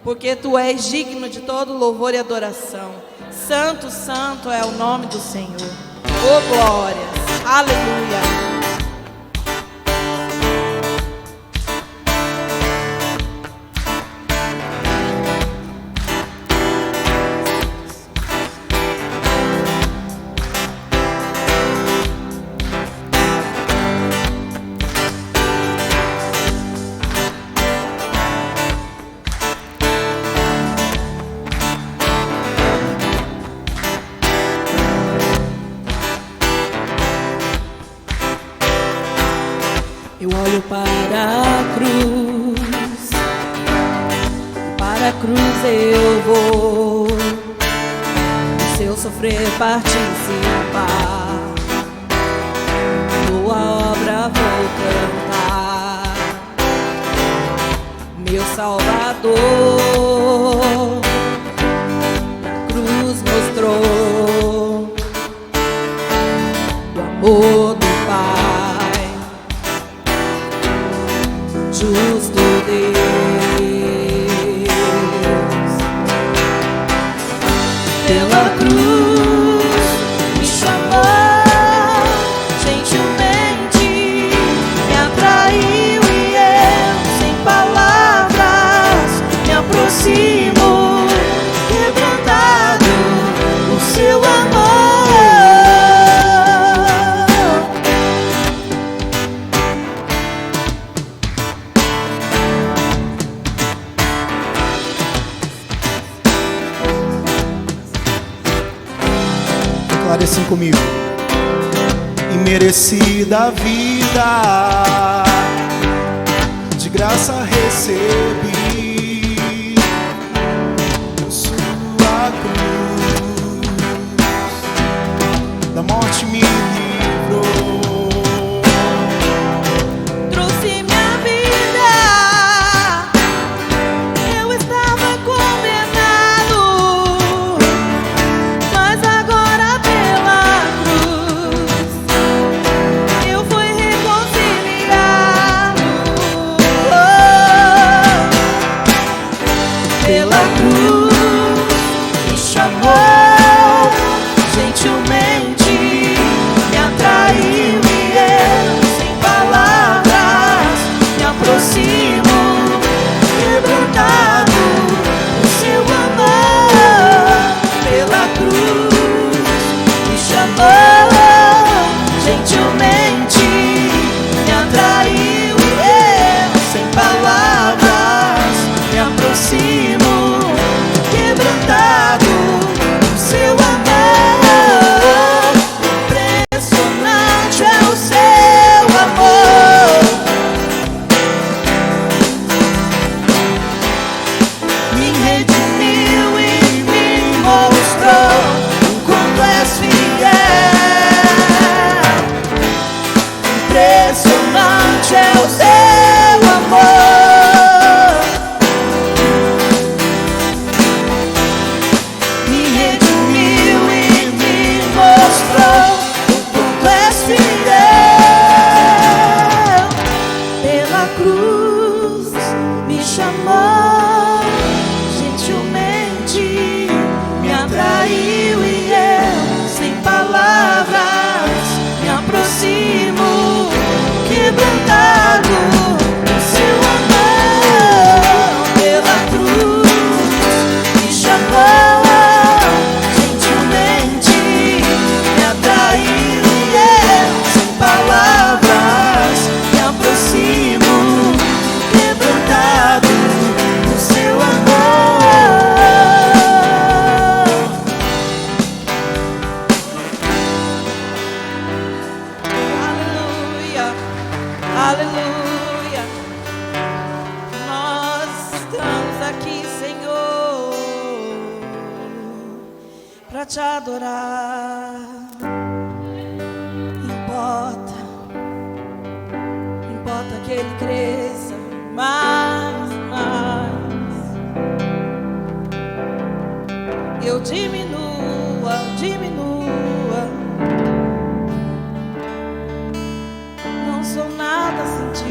porque Tu és digno de todo louvor e adoração. Santo, santo é o nome do Senhor. Oh, glórias, aleluia. Eu olho para a cruz eu vou, se eu sofrer participar, Tua obra vou cantar, meu Salvador, na cruz mostrou o amor do Pai. Justo Deus, pela cruz me chamou, gentilmente me atraiu e eu, sem palavras, me aproximo, quebrantado por Seu amor. Declare assim comigo: imerecida vida, de graça recebi, Sua cruz da morte me livrou. Trouxe minha vida, eu estava condenado, mas agora pela cruz eu fui reconciliado. Pela cruz me chamou, gentilmente me atraiu e eu, sem palavras, me aproximo, quebrantado por Seu amor. Pela cruz me chamou, gentilmente me atraiu e eu, sem palavras, me aproximo, quebrantado por Seu amor. Impressionante é o Seu amor, me redimiu e me mostrou o quanto és fiel. Impressionante é o Seu amor, me redimiu e me mostrou o quanto és fiel. Pela cruz me chamou, gentilmente me atraiu e eu, sem palavras, me aproximo, quebrantado por Seu amor. Pela cruz me chamou, gentilmente me atraiu e eu, sem palavras, me aproximo, quebrantado por Seu amor. Aleluia, aleluia. Nós estamos aqui, Senhor, para Te adorar. Importa que Ele cresça mais, eu diminua, não sou nada sem Ti.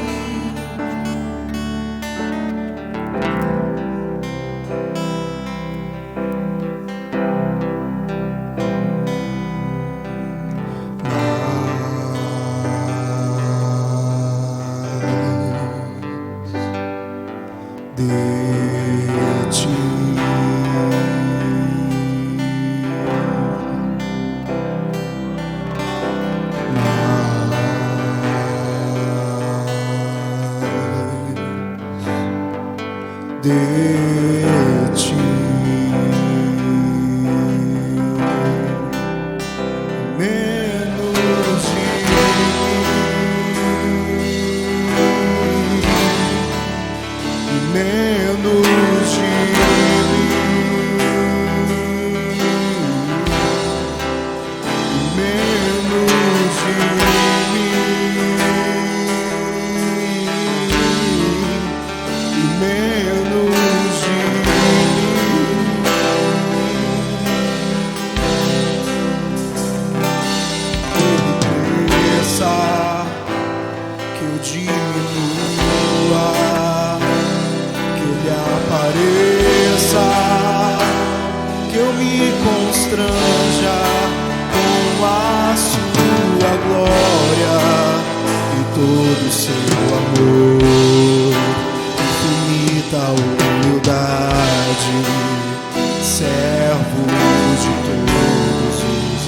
me constranja com a sua glória e todo o seu amor, infinita humildade, servo de todos os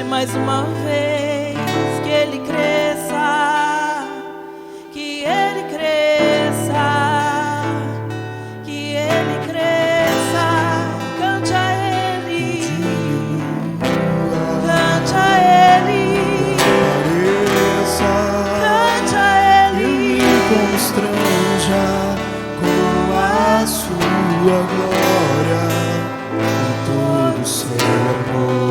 mais uma vez, que Ele cresça, que Ele cresça, que Ele cresça. Cante a Ele, cante a Ele, cante a Ele. Me constranja com a sua glória e todo o seu amor.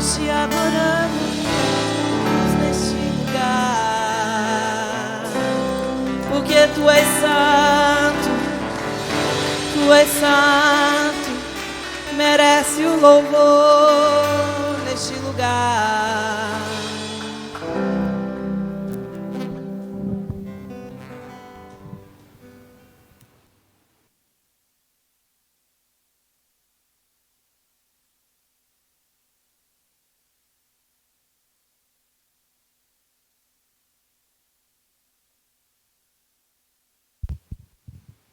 Te adoramos neste lugar, porque Tu és santo, Tu és santo, merece o louvor neste lugar.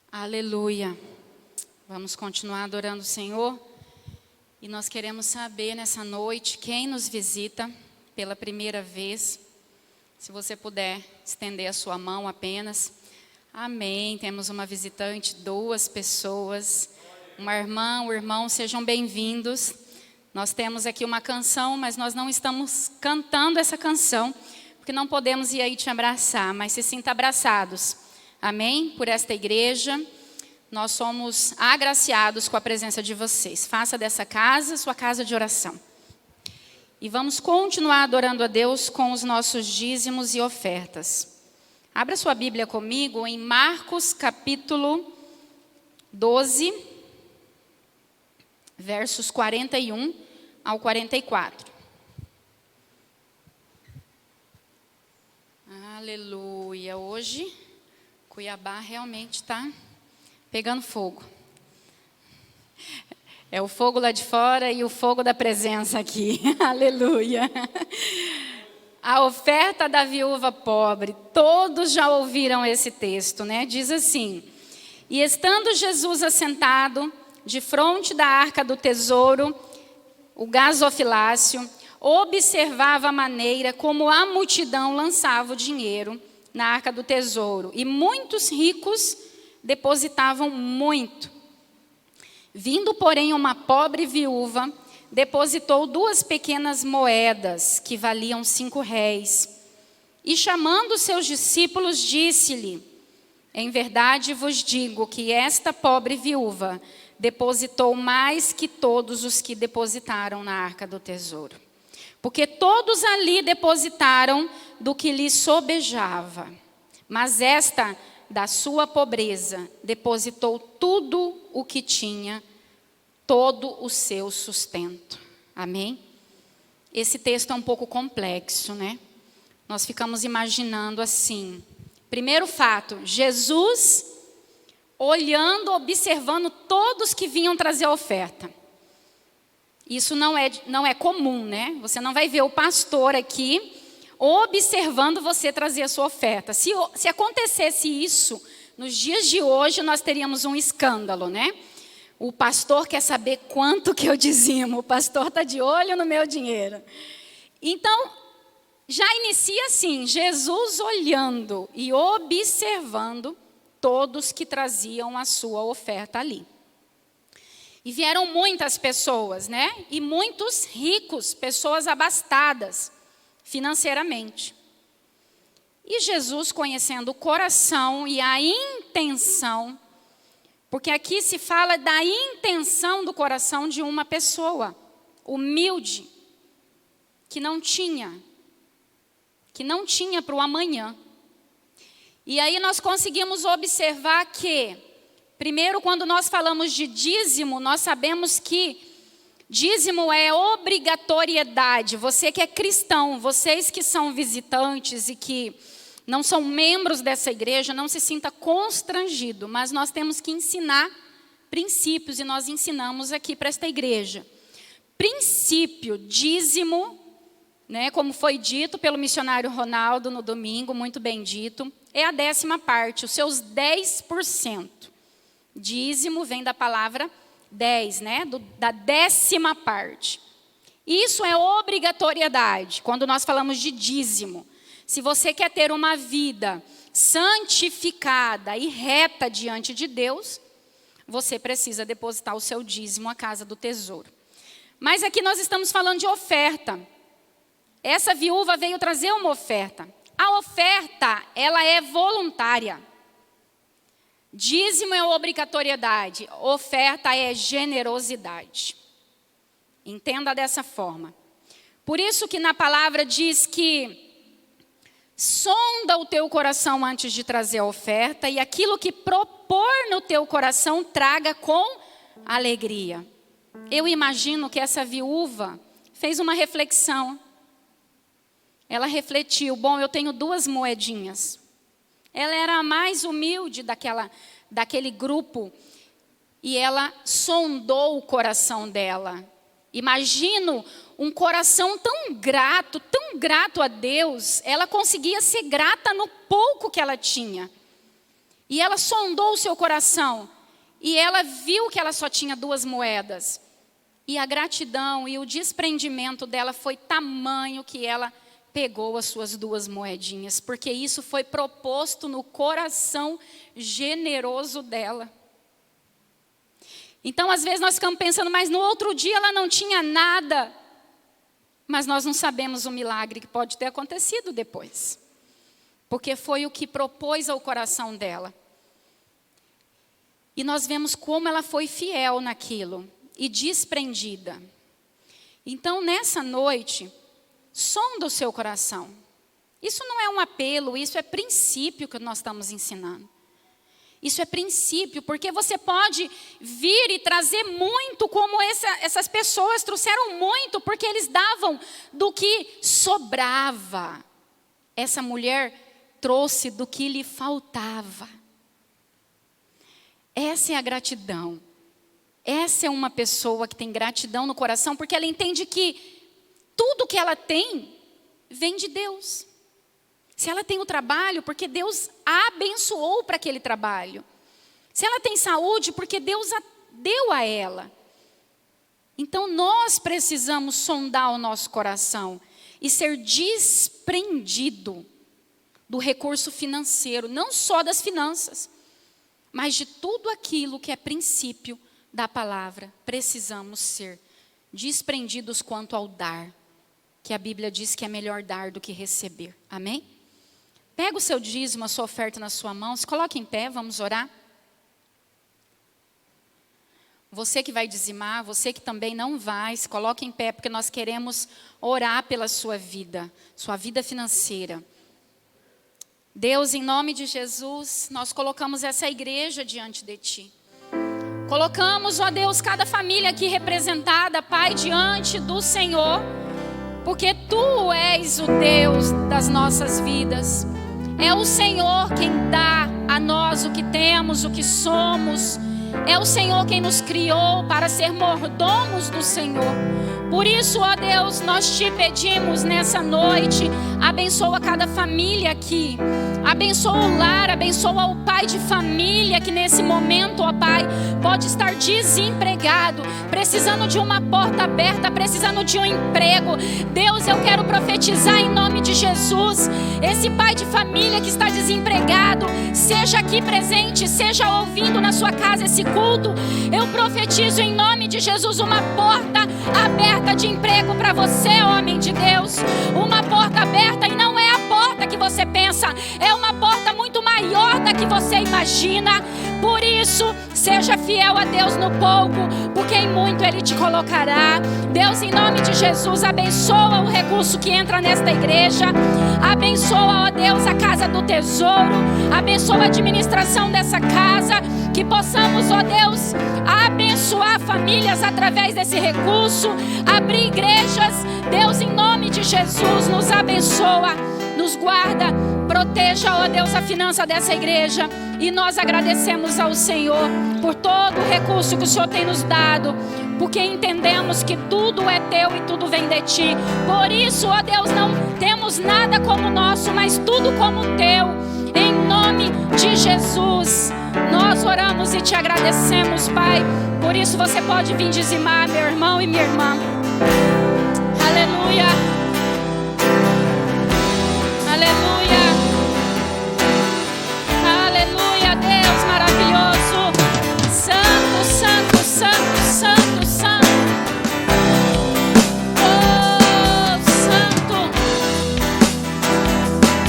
Aleluia. Vamos continuar adorando o Senhor. E nós queremos saber nessa noite quem nos visita pela primeira vez. Se você puder estender a sua mão apenas. Amém. Temos uma visitante, 2 pessoas. Uma irmã, um irmão, sejam bem-vindos. Nós temos aqui uma canção, mas nós não estamos cantando essa canção, porque não podemos ir aí te abraçar, mas se sinta abraçados. Amém? Por esta igreja, nós somos agraciados com a presença de vocês. Faça dessa casa sua casa de oração. E vamos continuar adorando a Deus com os nossos dízimos e ofertas. Abra sua Bíblia comigo em Marcos capítulo 12, versos 41 ao 44. Aleluia. Hoje, Cuiabá realmente está pegando fogo. É o fogo lá de fora e o fogo da presença aqui. Aleluia. A oferta da viúva pobre. Todos já ouviram esse texto, né? Diz assim: e estando Jesus assentado defronte da arca do tesouro, o gasofilácio, observava a maneira como a multidão lançava o dinheiro na arca do tesouro. E muitos ricos depositavam muito. Vindo, porém, uma pobre viúva, depositou 2 pequenas moedas, que valiam 5 réis. E chamando seus discípulos, disse-lhe: em verdade vos digo que esta pobre viúva depositou mais que todos os que depositaram na arca do tesouro. Porque todos ali depositaram do que lhe sobejava. Mas esta, da sua pobreza, depositou tudo o que tinha, todo o seu sustento. Amém? Esse texto é um pouco complexo, né? Nós ficamos imaginando assim. Primeiro fato, Jesus olhando, observando todos que vinham trazer a oferta. Isso não é comum, né? Você não vai ver o pastor aqui observando você trazer a sua oferta. Se acontecesse isso, nos dias de hoje, nós teríamos um escândalo, né? O pastor quer saber quanto que eu dizimo. O pastor está de olho no meu dinheiro. Então, já inicia assim, Jesus olhando e observando todos que traziam a sua oferta ali. E vieram muitas pessoas, né? E muitos ricos, pessoas abastadas financeiramente. E Jesus, conhecendo o coração e a intenção, porque aqui se fala da intenção do coração de uma pessoa humilde, que não tinha para o amanhã. E aí nós conseguimos observar que, primeiro, quando nós falamos de dízimo, nós sabemos que dízimo é obrigatoriedade. Você que é cristão, vocês que são visitantes e que não são membros dessa igreja, não se sinta constrangido, mas nós temos que ensinar princípios e nós ensinamos aqui para esta igreja. Princípio, dízimo, né, como foi dito pelo missionário Ronaldo no domingo, muito bem dito, é a 10ª parte, os seus 10%. Dízimo vem da palavra 10, né, da 10ª parte. Isso é obrigatoriedade, quando nós falamos de dízimo. Se você quer ter uma vida santificada e reta diante de Deus, você precisa depositar o seu dízimo à casa do tesouro. Mas aqui nós estamos falando de oferta. Essa viúva veio trazer uma oferta. A oferta, ela é voluntária. Dízimo é obrigatoriedade, oferta é generosidade. Entenda dessa forma. Por isso que na palavra diz que sonda o teu coração antes de trazer a oferta, e aquilo que propor no teu coração, traga com alegria. Eu imagino que essa viúva fez uma reflexão. Ela refletiu, bom, eu tenho 2 moedinhas. Ela era a mais humilde daquele grupo, e ela sondou o coração dela. Imagino um coração tão grato a Deus, ela conseguia ser grata no pouco que ela tinha. E ela sondou o seu coração, e ela viu que ela só tinha 2 moedas. E a gratidão e o desprendimento dela foi tamanho que ela pegou as suas 2 moedinhas, porque isso foi proposto no coração generoso dela. Então, às vezes nós ficamos pensando, mas no outro dia ela não tinha nada. Mas nós não sabemos o milagre que pode ter acontecido depois. Porque foi o que propôs ao coração dela. E nós vemos como ela foi fiel naquilo e desprendida. Então, nessa noite, sonda o seu coração. Isso não é um apelo, isso é princípio que nós estamos ensinando. Isso é princípio, porque você pode vir e trazer muito, como essas pessoas trouxeram muito, porque eles davam do que sobrava. Essa mulher trouxe do que lhe faltava. Essa é a gratidão. Essa é uma pessoa que tem gratidão no coração, porque ela entende que tudo que ela tem vem de Deus. Se ela tem o trabalho, porque Deus a abençoou para aquele trabalho. Se ela tem saúde, porque Deus a deu a ela. Então nós precisamos sondar o nosso coração e ser desprendido do recurso financeiro, não só das finanças, mas de tudo aquilo que é princípio da palavra. Precisamos ser desprendidos quanto ao dar, que a Bíblia diz que é melhor dar do que receber. Amém? Pega o seu dízimo, a sua oferta na sua mão, se coloque em pé, vamos orar. Você que vai dizimar, você que também não vai, se coloque em pé, porque nós queremos orar pela sua vida financeira. Deus, em nome de Jesus, nós colocamos essa igreja diante de Ti. Colocamos, ó Deus, cada família aqui representada, Pai, diante do Senhor, porque Tu és o Deus das nossas vidas. É o Senhor quem dá a nós o que temos, o que somos. É o Senhor quem nos criou para ser mordomos do Senhor. Por isso, ó Deus, nós Te pedimos nessa noite, abençoa cada família aqui. Abençoa o lar, abençoa o pai de família que nesse momento, ó Pai, pode estar desempregado, precisando de uma porta aberta, precisando de um emprego. Deus, eu quero profetizar em nome de Jesus. Esse pai de família que está desempregado, seja aqui presente, seja ouvindo na sua casa esse culto, eu profetizo em nome de Jesus uma porta aberta de emprego para você, homem de Deus. Uma porta aberta, e não é a porta que você pensa, é uma porta muito maior da que você imagina. Por isso, seja fiel a Deus no pouco, porque em muito Ele te colocará. Deus, em nome de Jesus, abençoa o recurso que entra nesta igreja. Abençoa, ó Deus, a casa do tesouro. Abençoa a administração dessa casa. Que possamos, ó Deus, abençoar famílias através desse recurso. Abrir igrejas. Deus, em nome de Jesus, nos abençoa, nos guarda, proteja, ó Deus, a finança dessa igreja. E nós agradecemos ao Senhor por todo o recurso que o Senhor tem nos dado, porque entendemos que tudo é Teu e tudo vem de Ti. Por isso, ó Deus, não temos nada como nosso, mas tudo como Teu. Em nome de Jesus, nós oramos e Te agradecemos, Pai. Por isso você pode vir dizimar, meu irmão e minha irmã. Aleluia. Aleluia. Aleluia, Deus maravilhoso. Santo, santo, santo, santo, santo. Oh, santo.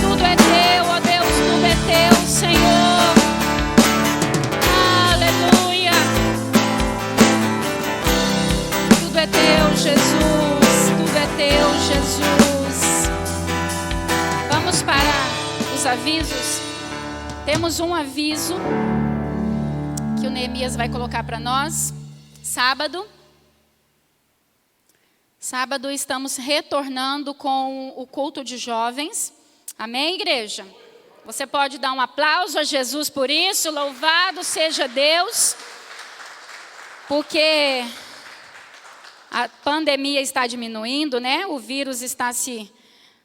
Tudo é Teu, ó Deus, tudo é Teu, Senhor. Aleluia. Tudo é Teu, Jesus. Tudo é Teu, Jesus. Vamos para os avisos. Temos um aviso que o Neemias vai colocar para nós. Sábado estamos retornando com o culto de jovens. Amém, igreja? Você pode dar um aplauso a Jesus por isso. Louvado seja Deus. Porque a pandemia está diminuindo, né? O vírus está se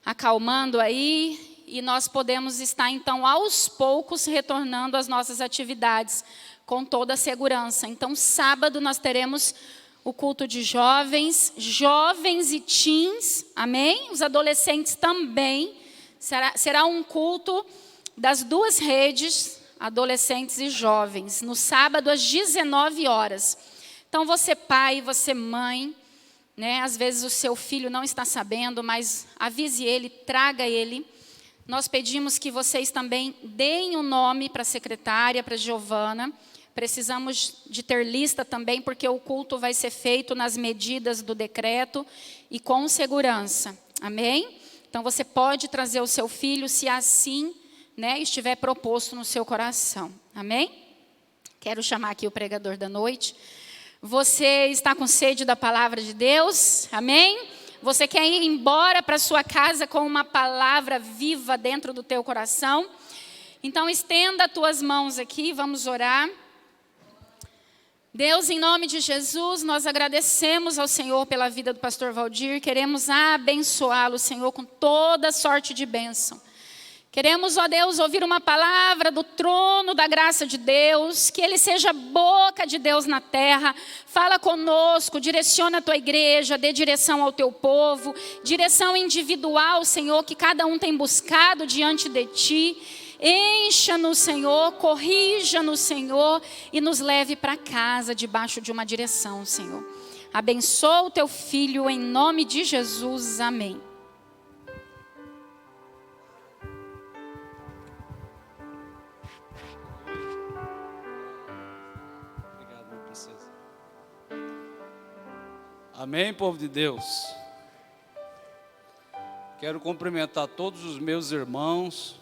acalmando aí. E nós podemos estar, então, aos poucos, retornando às nossas atividades, com toda a segurança. Então, sábado, nós teremos o culto de jovens e teens, amém? Os adolescentes também. Será um culto das duas redes, adolescentes e jovens, no sábado, às 19 horas. Então, você pai, você mãe, né? Às vezes o seu filho não está sabendo, mas avise ele, traga ele. Nós pedimos que vocês também deem um nome para a secretária, para a Giovana. Precisamos de ter lista também, porque o culto vai ser feito nas medidas do decreto e com segurança. Amém? Então você pode trazer o seu filho, se assim né, estiver proposto no seu coração. Amém? Quero chamar aqui o pregador da noite. Você está com sede da palavra de Deus? Amém? Você quer ir embora para sua casa com uma palavra viva dentro do teu coração? Então estenda as tuas mãos aqui, vamos orar. Deus, em nome de Jesus, nós agradecemos ao Senhor pela vida do pastor Valdir. Queremos abençoá-lo, Senhor, com toda sorte de bênção. Queremos, ó Deus, ouvir uma palavra do trono da graça de Deus, que Ele seja a boca de Deus na terra. Fala conosco, direciona a tua igreja, dê direção ao teu povo, direção individual, Senhor, que cada um tem buscado diante de ti. Encha-nos, Senhor, corrija-nos, Senhor, e nos leve para casa debaixo de uma direção, Senhor. Abençoa o teu filho em nome de Jesus. Amém. Obrigado, minha princesa. Amém, povo de Deus. Quero cumprimentar todos os meus irmãos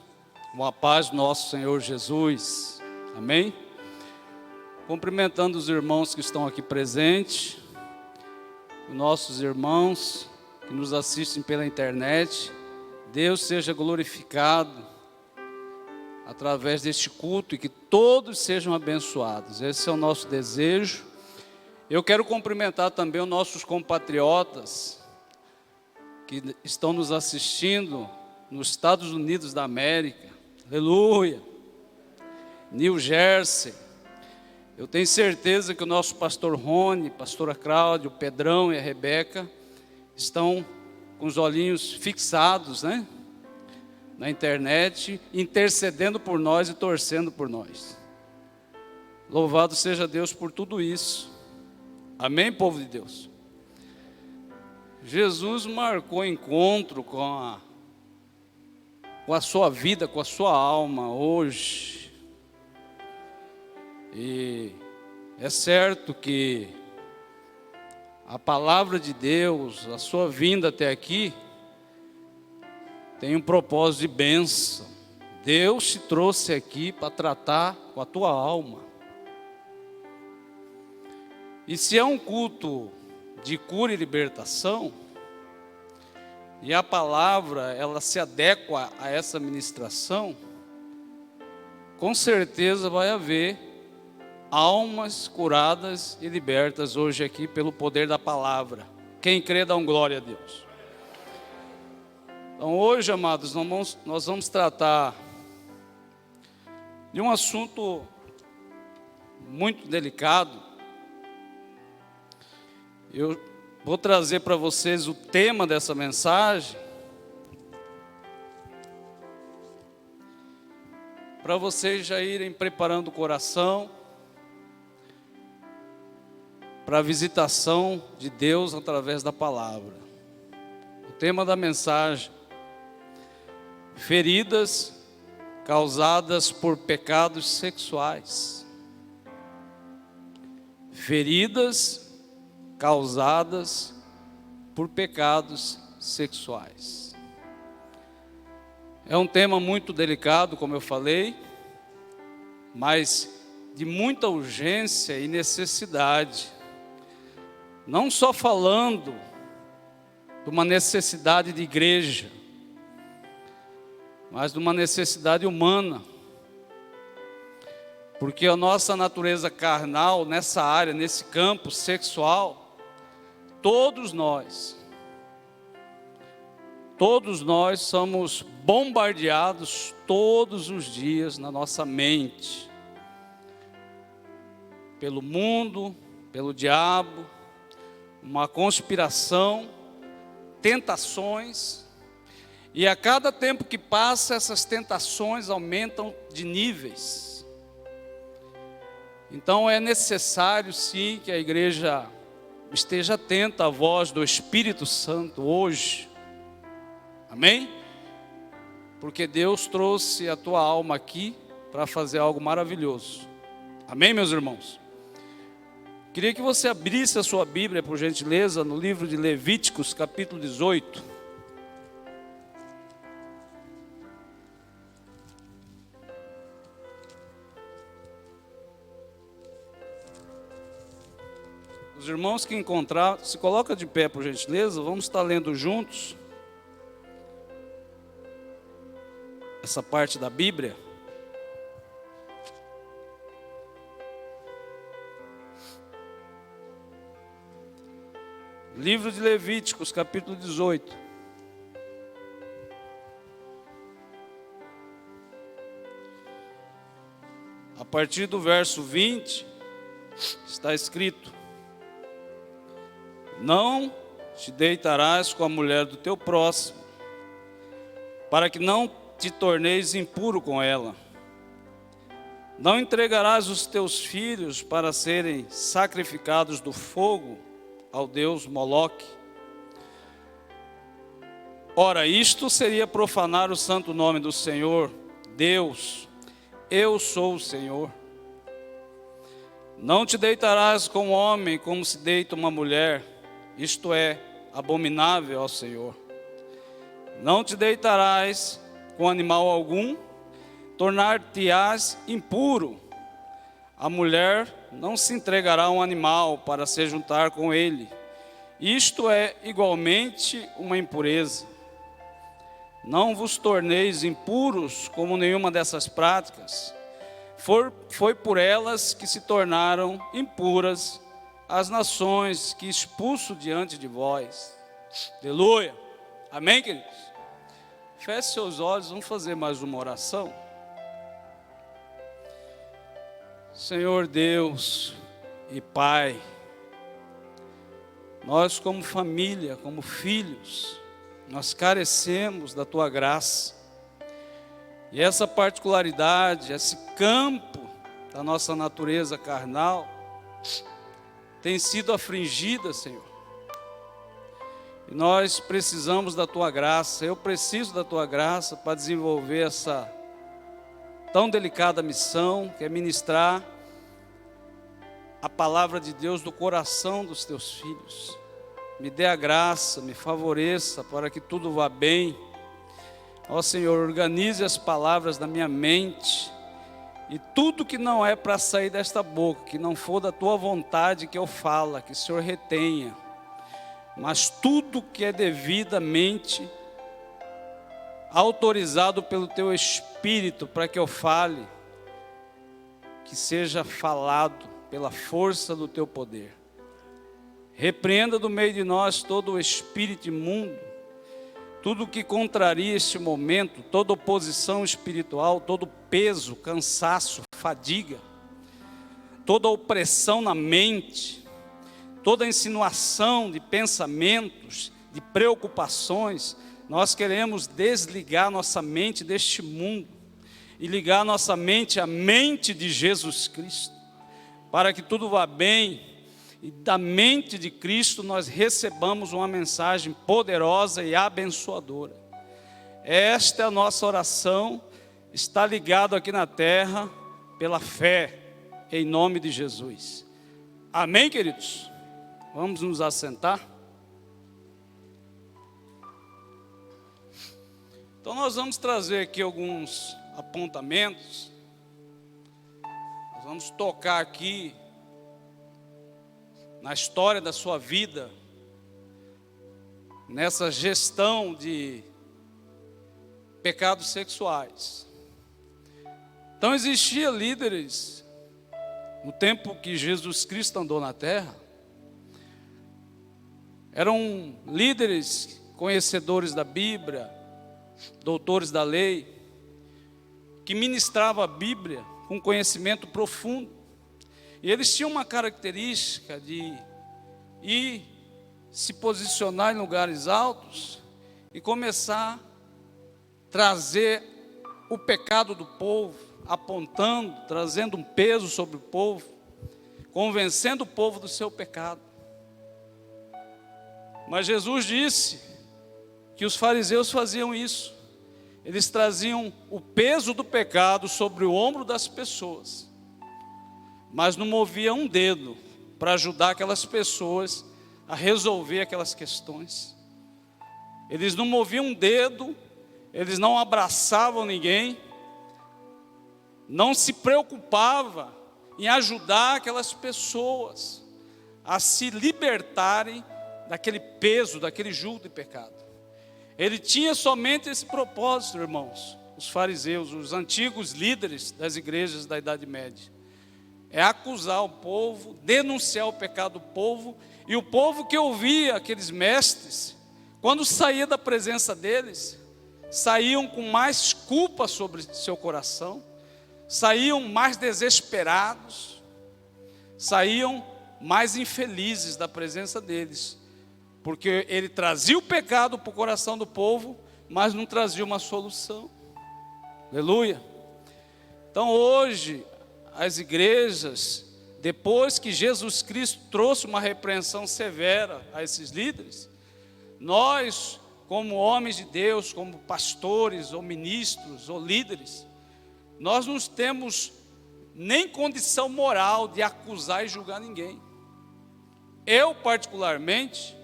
com a paz do nosso Senhor Jesus. Amém? Cumprimentando os irmãos que estão aqui presentes, os nossos irmãos que nos assistem pela internet. Deus seja glorificado através deste culto e que todos sejam abençoados. Esse é o nosso desejo. Eu quero cumprimentar também os nossos compatriotas que estão nos assistindo nos Estados Unidos da América. Aleluia, New Jersey. Eu tenho certeza que o nosso pastor Rony, pastora Cláudia, o Pedrão e a Rebeca estão com os olhinhos fixados, né, na internet, intercedendo por nós e torcendo por nós. Louvado seja Deus por tudo isso. Amém, povo de Deus? Jesus marcou encontro com a sua vida, com a sua alma hoje. E é certo que a palavra de Deus, a sua vinda até aqui, tem um propósito de bênção. Deus te trouxe aqui para tratar com a tua alma. E se é um culto de cura e libertação, e a palavra, ela se adequa a essa ministração, com certeza vai haver almas curadas e libertas hoje aqui pelo poder da palavra. Quem crê, dá um glória a Deus. Então hoje, amados, nós vamos tratar de um assunto muito delicado. Eu vou trazer para vocês o tema dessa mensagem, para vocês já irem preparando o coração para a visitação de Deus através da palavra. O tema da mensagem: feridas causadas por pecados sexuais. Feridas causadas por pecados sexuais. É um tema muito delicado, como eu falei, mas de muita urgência e necessidade. Não só falando de uma necessidade de igreja, mas de uma necessidade humana. Porque a nossa natureza carnal, nessa área, nesse campo sexual, todos nós somos bombardeados todos os dias na nossa mente, pelo mundo, pelo diabo, uma conspiração, tentações, e a cada tempo que passa, essas tentações aumentam de níveis. Então é necessário sim que a igreja esteja atenta à voz do Espírito Santo hoje. Amém? Porque Deus trouxe a tua alma aqui para fazer algo maravilhoso. Amém, meus irmãos? Queria que você abrisse a sua Bíblia, por gentileza, no livro de Levíticos, capítulo 18. Os irmãos que encontrar, se coloca de pé, por gentileza, vamos estar lendo juntos essa parte da Bíblia. Livro de Levíticos, capítulo 18. A partir do verso 20, está escrito: não te deitarás com a mulher do teu próximo, para que não te torneis impuro com ela. Não entregarás os teus filhos para serem sacrificados do fogo ao deus Moloque. Ora, isto seria profanar o santo nome do Senhor, Deus. Eu sou o Senhor. Não te deitarás com um homem como se deita uma mulher, isto é abominável ao Senhor. Não te deitarás com animal algum, tornar-te-ás impuro. A mulher não se entregará a um animal para se juntar com ele. Isto é igualmente uma impureza. Não vos torneis impuros como nenhuma dessas práticas. Foi por elas que se tornaram impuras as nações que expulso diante de vós. Aleluia. Amém, queridos? Feche seus olhos, vamos fazer mais uma oração. Senhor Deus e Pai, nós como família, como filhos, nós carecemos da Tua graça. E essa particularidade, esse campo da nossa natureza carnal, tem sido afligida, Senhor. E nós precisamos da Tua graça, eu preciso da Tua graça para desenvolver essa tão delicada missão, que é ministrar a palavra de Deus do coração dos Teus filhos. Me dê a graça, me favoreça para que tudo vá bem. Ó Senhor, organize as palavras da minha mente, e tudo que não é para sair desta boca, que não for da Tua vontade que eu falo, que o Senhor retenha. Mas tudo que é devidamente autorizado pelo Teu Espírito para que eu fale, que seja falado pela força do Teu poder. Repreenda do meio de nós todo o espírito imundo, tudo que contraria este momento, toda oposição espiritual, todo peso, cansaço, fadiga, toda opressão na mente, toda insinuação de pensamentos, de preocupações. Nós queremos desligar nossa mente deste mundo e ligar nossa mente à mente de Jesus Cristo, para que tudo vá bem. E da mente de Cristo nós recebamos uma mensagem poderosa e abençoadora. Esta é a nossa oração, está ligado aqui na terra pela fé, em nome de Jesus. Amém, queridos? Vamos nos assentar. Então nós vamos trazer aqui alguns apontamentos. Nós vamos tocar aqui na história da sua vida, nessa gestão de pecados sexuais. Então existia líderes no tempo que Jesus Cristo andou na terra. Eram líderes conhecedores da Bíblia, doutores da lei, que ministravam a Bíblia com conhecimento profundo. E eles tinham uma característica de ir se posicionar em lugares altos e começar a trazer o pecado do povo, apontando, trazendo um peso sobre o povo, convencendo o povo do seu pecado. Mas Jesus disse que os fariseus faziam isso. Eles traziam o peso do pecado sobre o ombro das pessoas, mas não movia um dedo para ajudar aquelas pessoas a resolver aquelas questões. Eles não moviam um dedo, eles não abraçavam ninguém, não se preocupavam em ajudar aquelas pessoas, a se libertarem daquele peso, daquele jugo de pecado. Ele tinha somente esse propósito, irmãos, os fariseus, os antigos líderes das igrejas da Idade Média. É acusar o povo, denunciar o pecado do povo, e o povo que ouvia aqueles mestres, quando saía da presença deles, saíam com mais culpa sobre seu coração, saíam mais desesperados, saíam mais infelizes da presença deles, porque ele trazia o pecado para o coração do povo, mas não trazia uma solução. Aleluia. Então hoje, as igrejas, depois que Jesus Cristo trouxe uma repreensão severa a esses líderes, nós, como homens de Deus, como pastores, ou ministros, ou líderes, nós não temos nem condição moral de acusar e julgar ninguém. Eu, particularmente,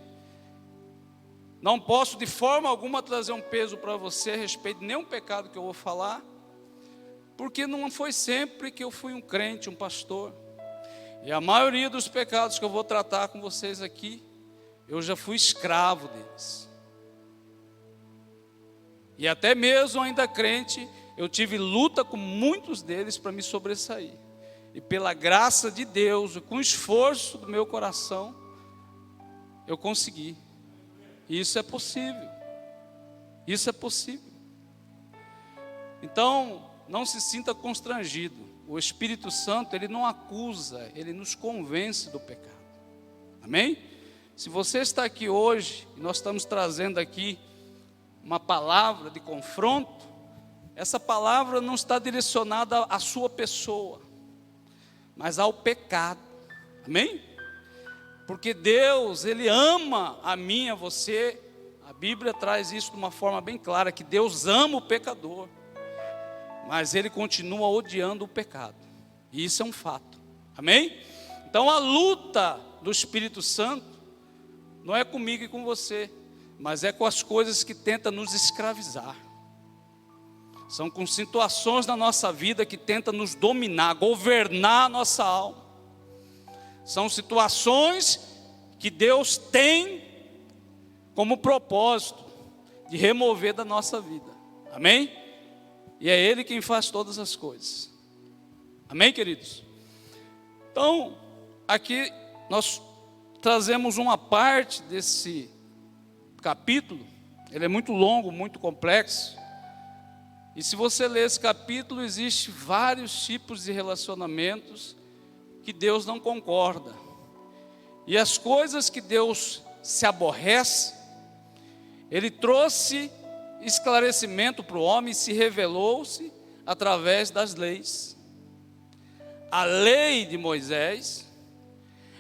não posso de forma alguma trazer um peso para você a respeito de nenhum pecado que eu vou falar, porque não foi sempre que eu fui um crente, um pastor. E a maioria dos pecados que eu vou tratar com vocês aqui, eu já fui escravo deles. E até mesmo ainda crente, eu tive luta com muitos deles para me sobressair. E pela graça de Deus, com o esforço do meu coração, eu consegui. E isso é possível. Isso é possível. Então, não se sinta constrangido. O Espírito Santo, ele não acusa, ele nos convence do pecado. Amém? Se você está aqui hoje, e nós estamos trazendo aqui uma palavra de confronto, essa palavra não está direcionada à sua pessoa, mas ao pecado. Amém? Porque Deus, ele ama a mim e a você. A Bíblia traz isso de uma forma bem clara, que Deus ama o pecador, mas ele continua odiando o pecado. E isso é um fato. Amém? Então a luta do Espírito Santo não é comigo e com você, mas é com as coisas que tentam nos escravizar. São com situações na nossa vida que tentam nos dominar, governar a nossa alma. São situações que Deus tem como propósito de remover da nossa vida. Amém? E é Ele quem faz todas as coisas. Amém, queridos? Então, aqui nós trazemos uma parte desse capítulo. Ele é muito longo, muito complexo. E se você ler esse capítulo, existe vários tipos de relacionamentos que Deus não concorda. E as coisas que Deus se aborrece, Ele trouxe esclarecimento para o homem, se revelou-se através das leis. A lei de Moisés,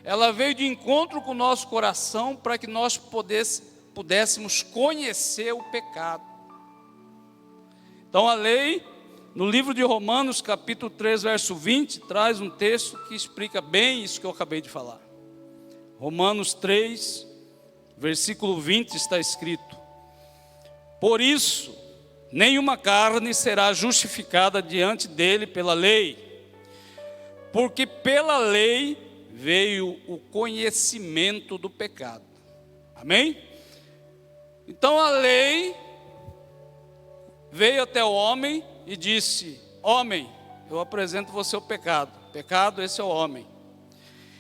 ela veio de encontro com o nosso coração para que nós pudéssemos conhecer o pecado. Então a lei, no livro de Romanos, capítulo 3, verso 20, traz um texto que explica bem isso que eu acabei de falar. Romanos 3, versículo 20 está escrito: por isso, nenhuma carne será justificada diante dele pela lei, porque pela lei veio o conhecimento do pecado. Amém? Então a lei veio até o homem e disse: homem, eu apresento você o pecado. Pecado, esse é o homem.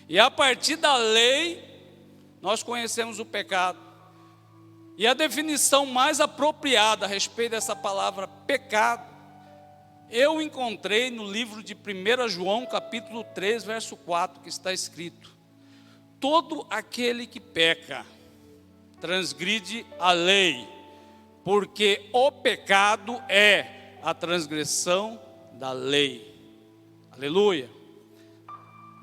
E a partir da lei, nós conhecemos o pecado. E a definição mais apropriada a respeito dessa palavra pecado, eu encontrei no livro de 1 João, capítulo 3, verso 4, que está escrito: todo aquele que peca, transgride a lei, porque o pecado é a transgressão da lei. Aleluia.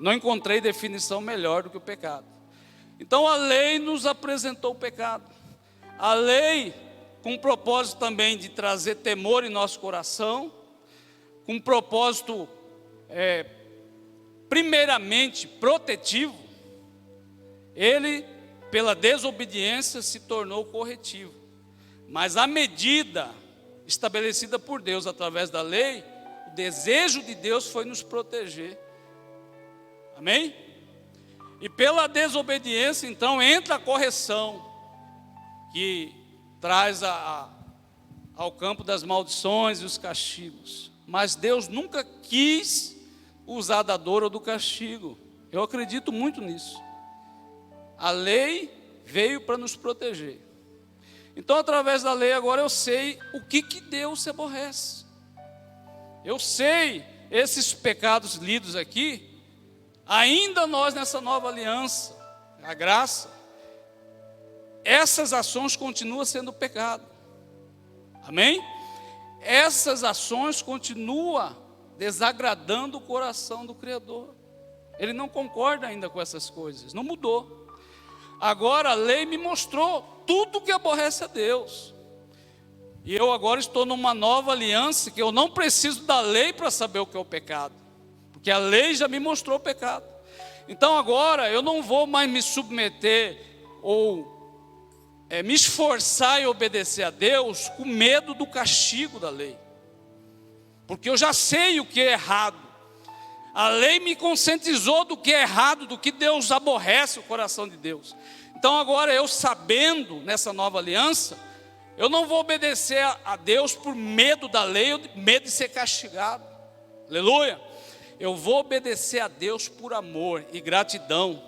Não encontrei definição melhor do que o pecado. Então a lei nos apresentou o pecado. A lei, com o propósito também de trazer temor em nosso coração, com um propósito, primeiramente, protetivo, ele, pela desobediência, se tornou corretivo. Mas a medida estabelecida por Deus através da lei, o desejo de Deus foi nos proteger. Amém? E pela desobediência, então, entra a correção, que traz ao campo das maldições e os castigos. Mas Deus nunca quis usar da dor ou do castigo. Eu acredito muito nisso. A lei veio para nos proteger. Então, através da lei, agora eu sei o que Deus se aborrece. Eu sei esses pecados lidos aqui. Ainda nós nessa nova aliança, a graça, essas ações continuam sendo pecado. Amém? Essas ações continuam desagradando o coração do Criador. Ele não concorda ainda com essas coisas, não mudou. Agora a lei me mostrou tudo que aborrece a Deus. E eu agora estou numa nova aliança, que eu não preciso da lei para saber o que é o pecado, porque a lei já me mostrou o pecado. Então agora eu não vou mais me submeter ou me esforçar em obedecer a Deus com medo do castigo da lei, porque eu já sei o que é errado. A lei me conscientizou do que é errado, do que Deus aborrece o coração de Deus. Então agora eu, sabendo nessa nova aliança, eu não vou obedecer a Deus por medo da lei, ou medo de ser castigado. Aleluia. Eu vou obedecer a Deus por amor e gratidão,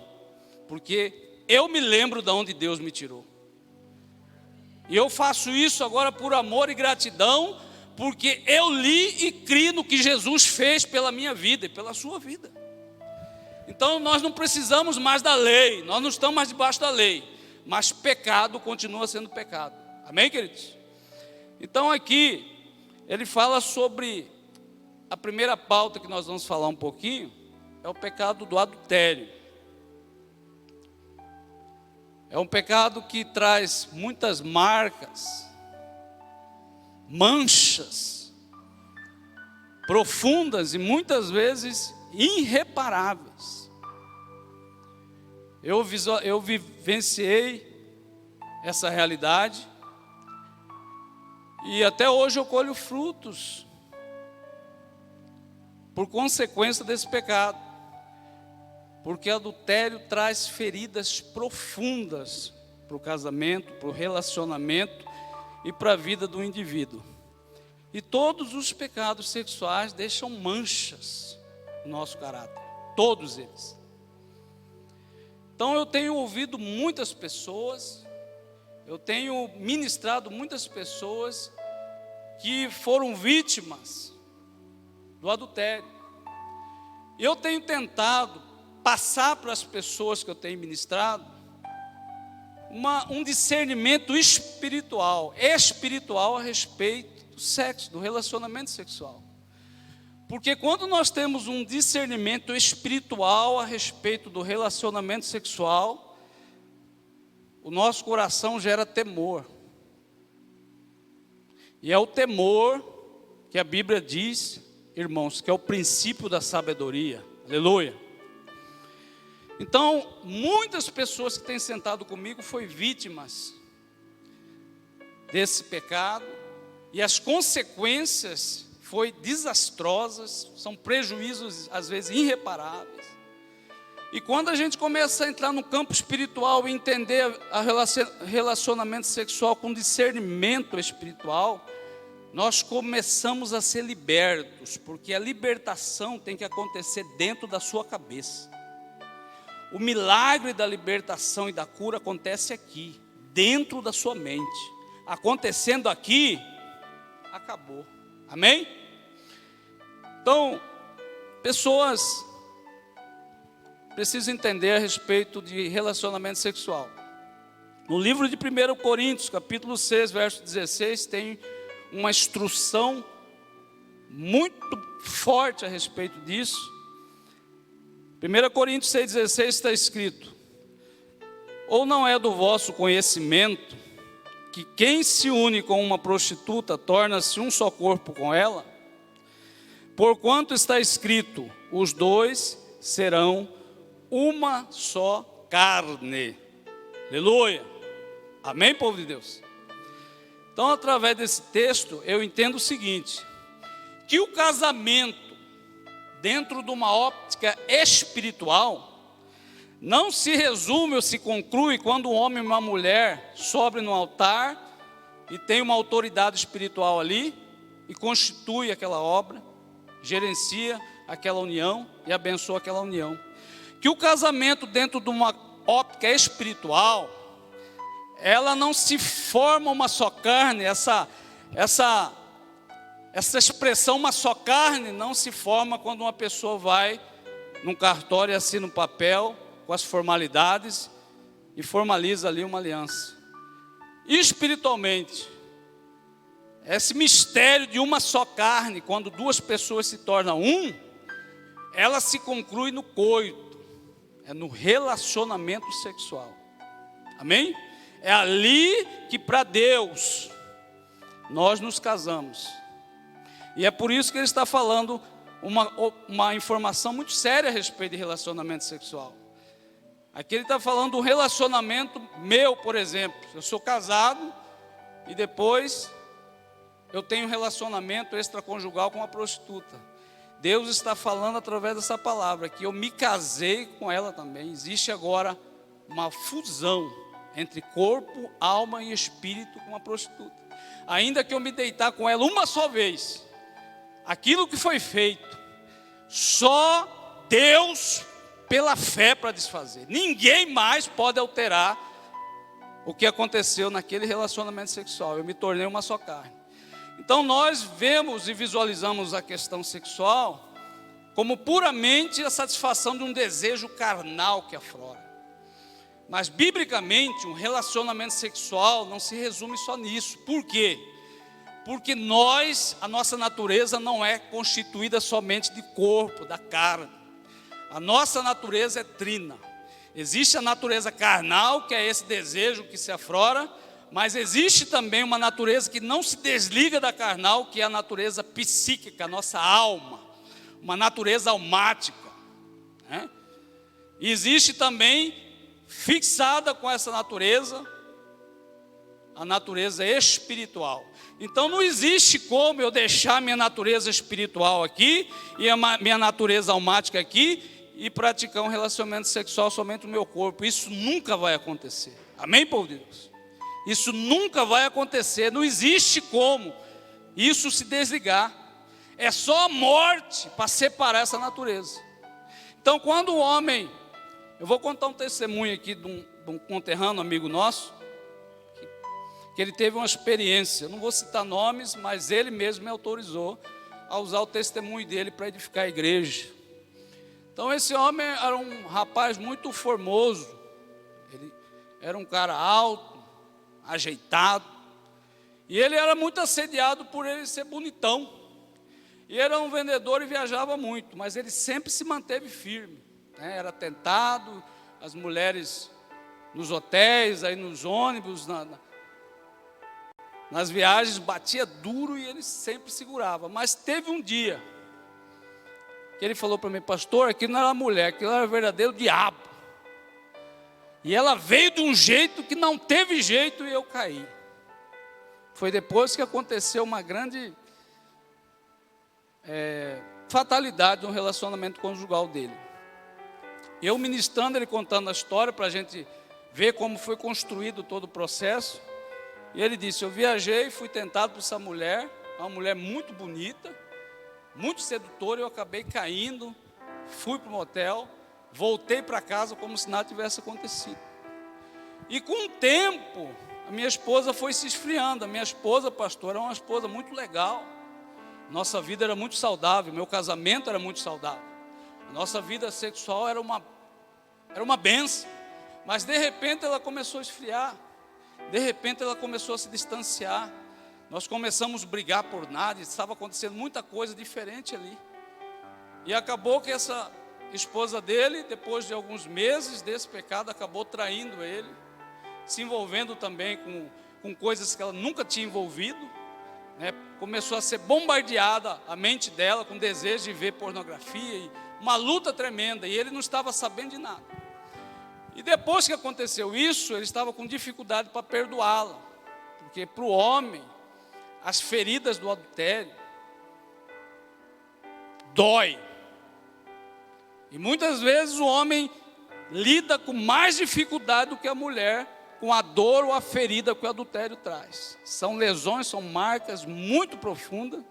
porque eu me lembro de onde Deus me tirou. E eu faço isso agora por amor e gratidão, porque eu li e criei no que Jesus fez pela minha vida e pela sua vida. Então nós não precisamos mais da lei, nós não estamos mais debaixo da lei, mas pecado continua sendo pecado. Amém, queridos? Então aqui ele fala sobre a primeira pauta que nós vamos falar um pouquinho, é o pecado do adultério. É um pecado que traz muitas marcas, manchas profundas e muitas vezes irreparáveis. Eu vivenciei essa realidade e até hoje eu colho frutos por consequência desse pecado, porque adultério traz feridas profundas para o casamento, para o relacionamento e para a vida do indivíduo. E todos os pecados sexuais deixam manchas no nosso caráter, todos eles. Então eu tenho ouvido muitas pessoas, eu tenho ministrado muitas pessoas que foram vítimas do adultério. E eu tenho tentado passar para as pessoas que eu tenho ministrado um discernimento espiritual a respeito do sexo, do relacionamento sexual. Porque quando nós temos um discernimento espiritual a respeito do relacionamento sexual, o nosso coração gera temor. E é o temor que a Bíblia diz, irmãos, que é o princípio da sabedoria. Aleluia. Então, muitas pessoas que têm sentado comigo foram vítimas desse pecado, e as consequências foram desastrosas, são prejuízos às vezes irreparáveis. E quando a gente começa a entrar no campo espiritual e entender o relacionamento sexual com discernimento espiritual, nós começamos a ser libertos, porque a libertação tem que acontecer dentro da sua cabeça. O milagre da libertação e da cura acontece aqui, dentro da sua mente. Acontecendo aqui, acabou. Amém? Então, pessoas precisam entender a respeito de relacionamento sexual. No livro de 1 Coríntios, capítulo 6, verso 16, tem uma instrução muito forte a respeito disso. 1 Coríntios 6,16 está escrito: ou não é do vosso conhecimento que quem se une com uma prostituta torna-se um só corpo com ela? Porquanto está escrito, os dois serão uma só carne. Aleluia. Amém, povo de Deus? Então, através desse texto, eu entendo o seguinte, que o casamento, dentro de uma óptica espiritual, não se resume ou se conclui quando um homem e uma mulher sobem no altar e tem uma autoridade espiritual ali e constitui aquela obra, gerencia aquela união e abençoa aquela união. Que o casamento, dentro de uma óptica espiritual, ela não se forma uma só carne. Essa expressão uma só carne não se forma quando uma pessoa vai num cartório e assina um papel com as formalidades e formaliza ali uma aliança. Espiritualmente, esse mistério de uma só carne, quando duas pessoas se tornam um, ela se conclui no coito, é no relacionamento sexual. Amém? É ali que para Deus nós nos casamos. E é por isso que ele está falando uma informação muito séria a respeito de relacionamento sexual. Aqui ele está falando do relacionamento meu, por exemplo. Eu sou casado e depois eu tenho um relacionamento extraconjugal com uma prostituta. Deus está falando através dessa palavra, que eu me casei com ela também. Existe agora uma fusão entre corpo, alma e espírito com uma prostituta. Ainda que eu me deitar com ela uma só vez, aquilo que foi feito, só Deus pela fé para desfazer. Ninguém mais pode alterar o que aconteceu naquele relacionamento sexual. Eu me tornei uma só carne. Então nós vemos e visualizamos a questão sexual como puramente a satisfação de um desejo carnal que aflora. Mas biblicamente um relacionamento sexual não se resume só nisso. Por quê? Porque a nossa natureza não é constituída somente de corpo, da carne. A nossa natureza é trina. Existe a natureza carnal, que é esse desejo que se aflora, mas existe também uma natureza que não se desliga da carnal, que é a natureza psíquica, a nossa alma, uma natureza almática, né? E existe também, fixada com essa natureza, a natureza espiritual. Então não existe como eu deixar minha natureza espiritual aqui e a minha natureza almática aqui e praticar um relacionamento sexual somente no meu corpo. Isso nunca vai acontecer. Amém, povo de Deus? Isso nunca vai acontecer. Não existe como isso se desligar. É só a morte para separar essa natureza. Então quando o homem... Eu vou contar um testemunho aqui de um conterrâneo amigo nosso, que ele teve uma experiência. Eu não vou citar nomes, mas ele mesmo me autorizou a usar o testemunho dele para edificar a igreja. Então esse homem era um rapaz muito formoso. Ele era um cara alto, ajeitado. E ele era muito assediado por ele ser bonitão. E era um vendedor e viajava muito, mas ele sempre se manteve firme. Era tentado, as mulheres nos hotéis, aí nos ônibus, nas viagens, batia duro e ele sempre segurava. Mas teve um dia que ele falou para mim: pastor, aquilo não era mulher, aquilo era o verdadeiro diabo. E ela veio de um jeito que não teve jeito e eu caí. Foi depois que aconteceu uma grande fatalidade no relacionamento conjugal dele. Eu ministrando, ele contando a história para a gente ver como foi construído todo o processo. E ele disse: eu viajei, fui tentado por essa mulher, uma mulher muito bonita, muito sedutora. Eu acabei caindo, fui para o motel, voltei para casa como se nada tivesse acontecido. E com o tempo, a minha esposa foi se esfriando. A minha esposa, pastor, era uma esposa muito legal. Nossa vida era muito saudável, meu casamento era muito saudável. Nossa vida sexual era uma bênção. Mas de repente ela começou a esfriar. De repente ela começou a se distanciar. Nós começamos a brigar por nada. Estava acontecendo muita coisa diferente ali. E acabou que essa esposa dele, depois de alguns meses desse pecado, acabou traindo ele, se envolvendo também com coisas que ela nunca tinha envolvido, né? Começou a ser bombardeada a mente dela com desejo de ver pornografia e uma luta tremenda, e ele não estava sabendo de nada. E depois que aconteceu isso, ele estava com dificuldade para perdoá-la, porque para o homem, as feridas do adultério dói. E muitas vezes o homem lida com mais dificuldade do que a mulher com a dor ou a ferida que o adultério traz. São lesões, são marcas muito profundas.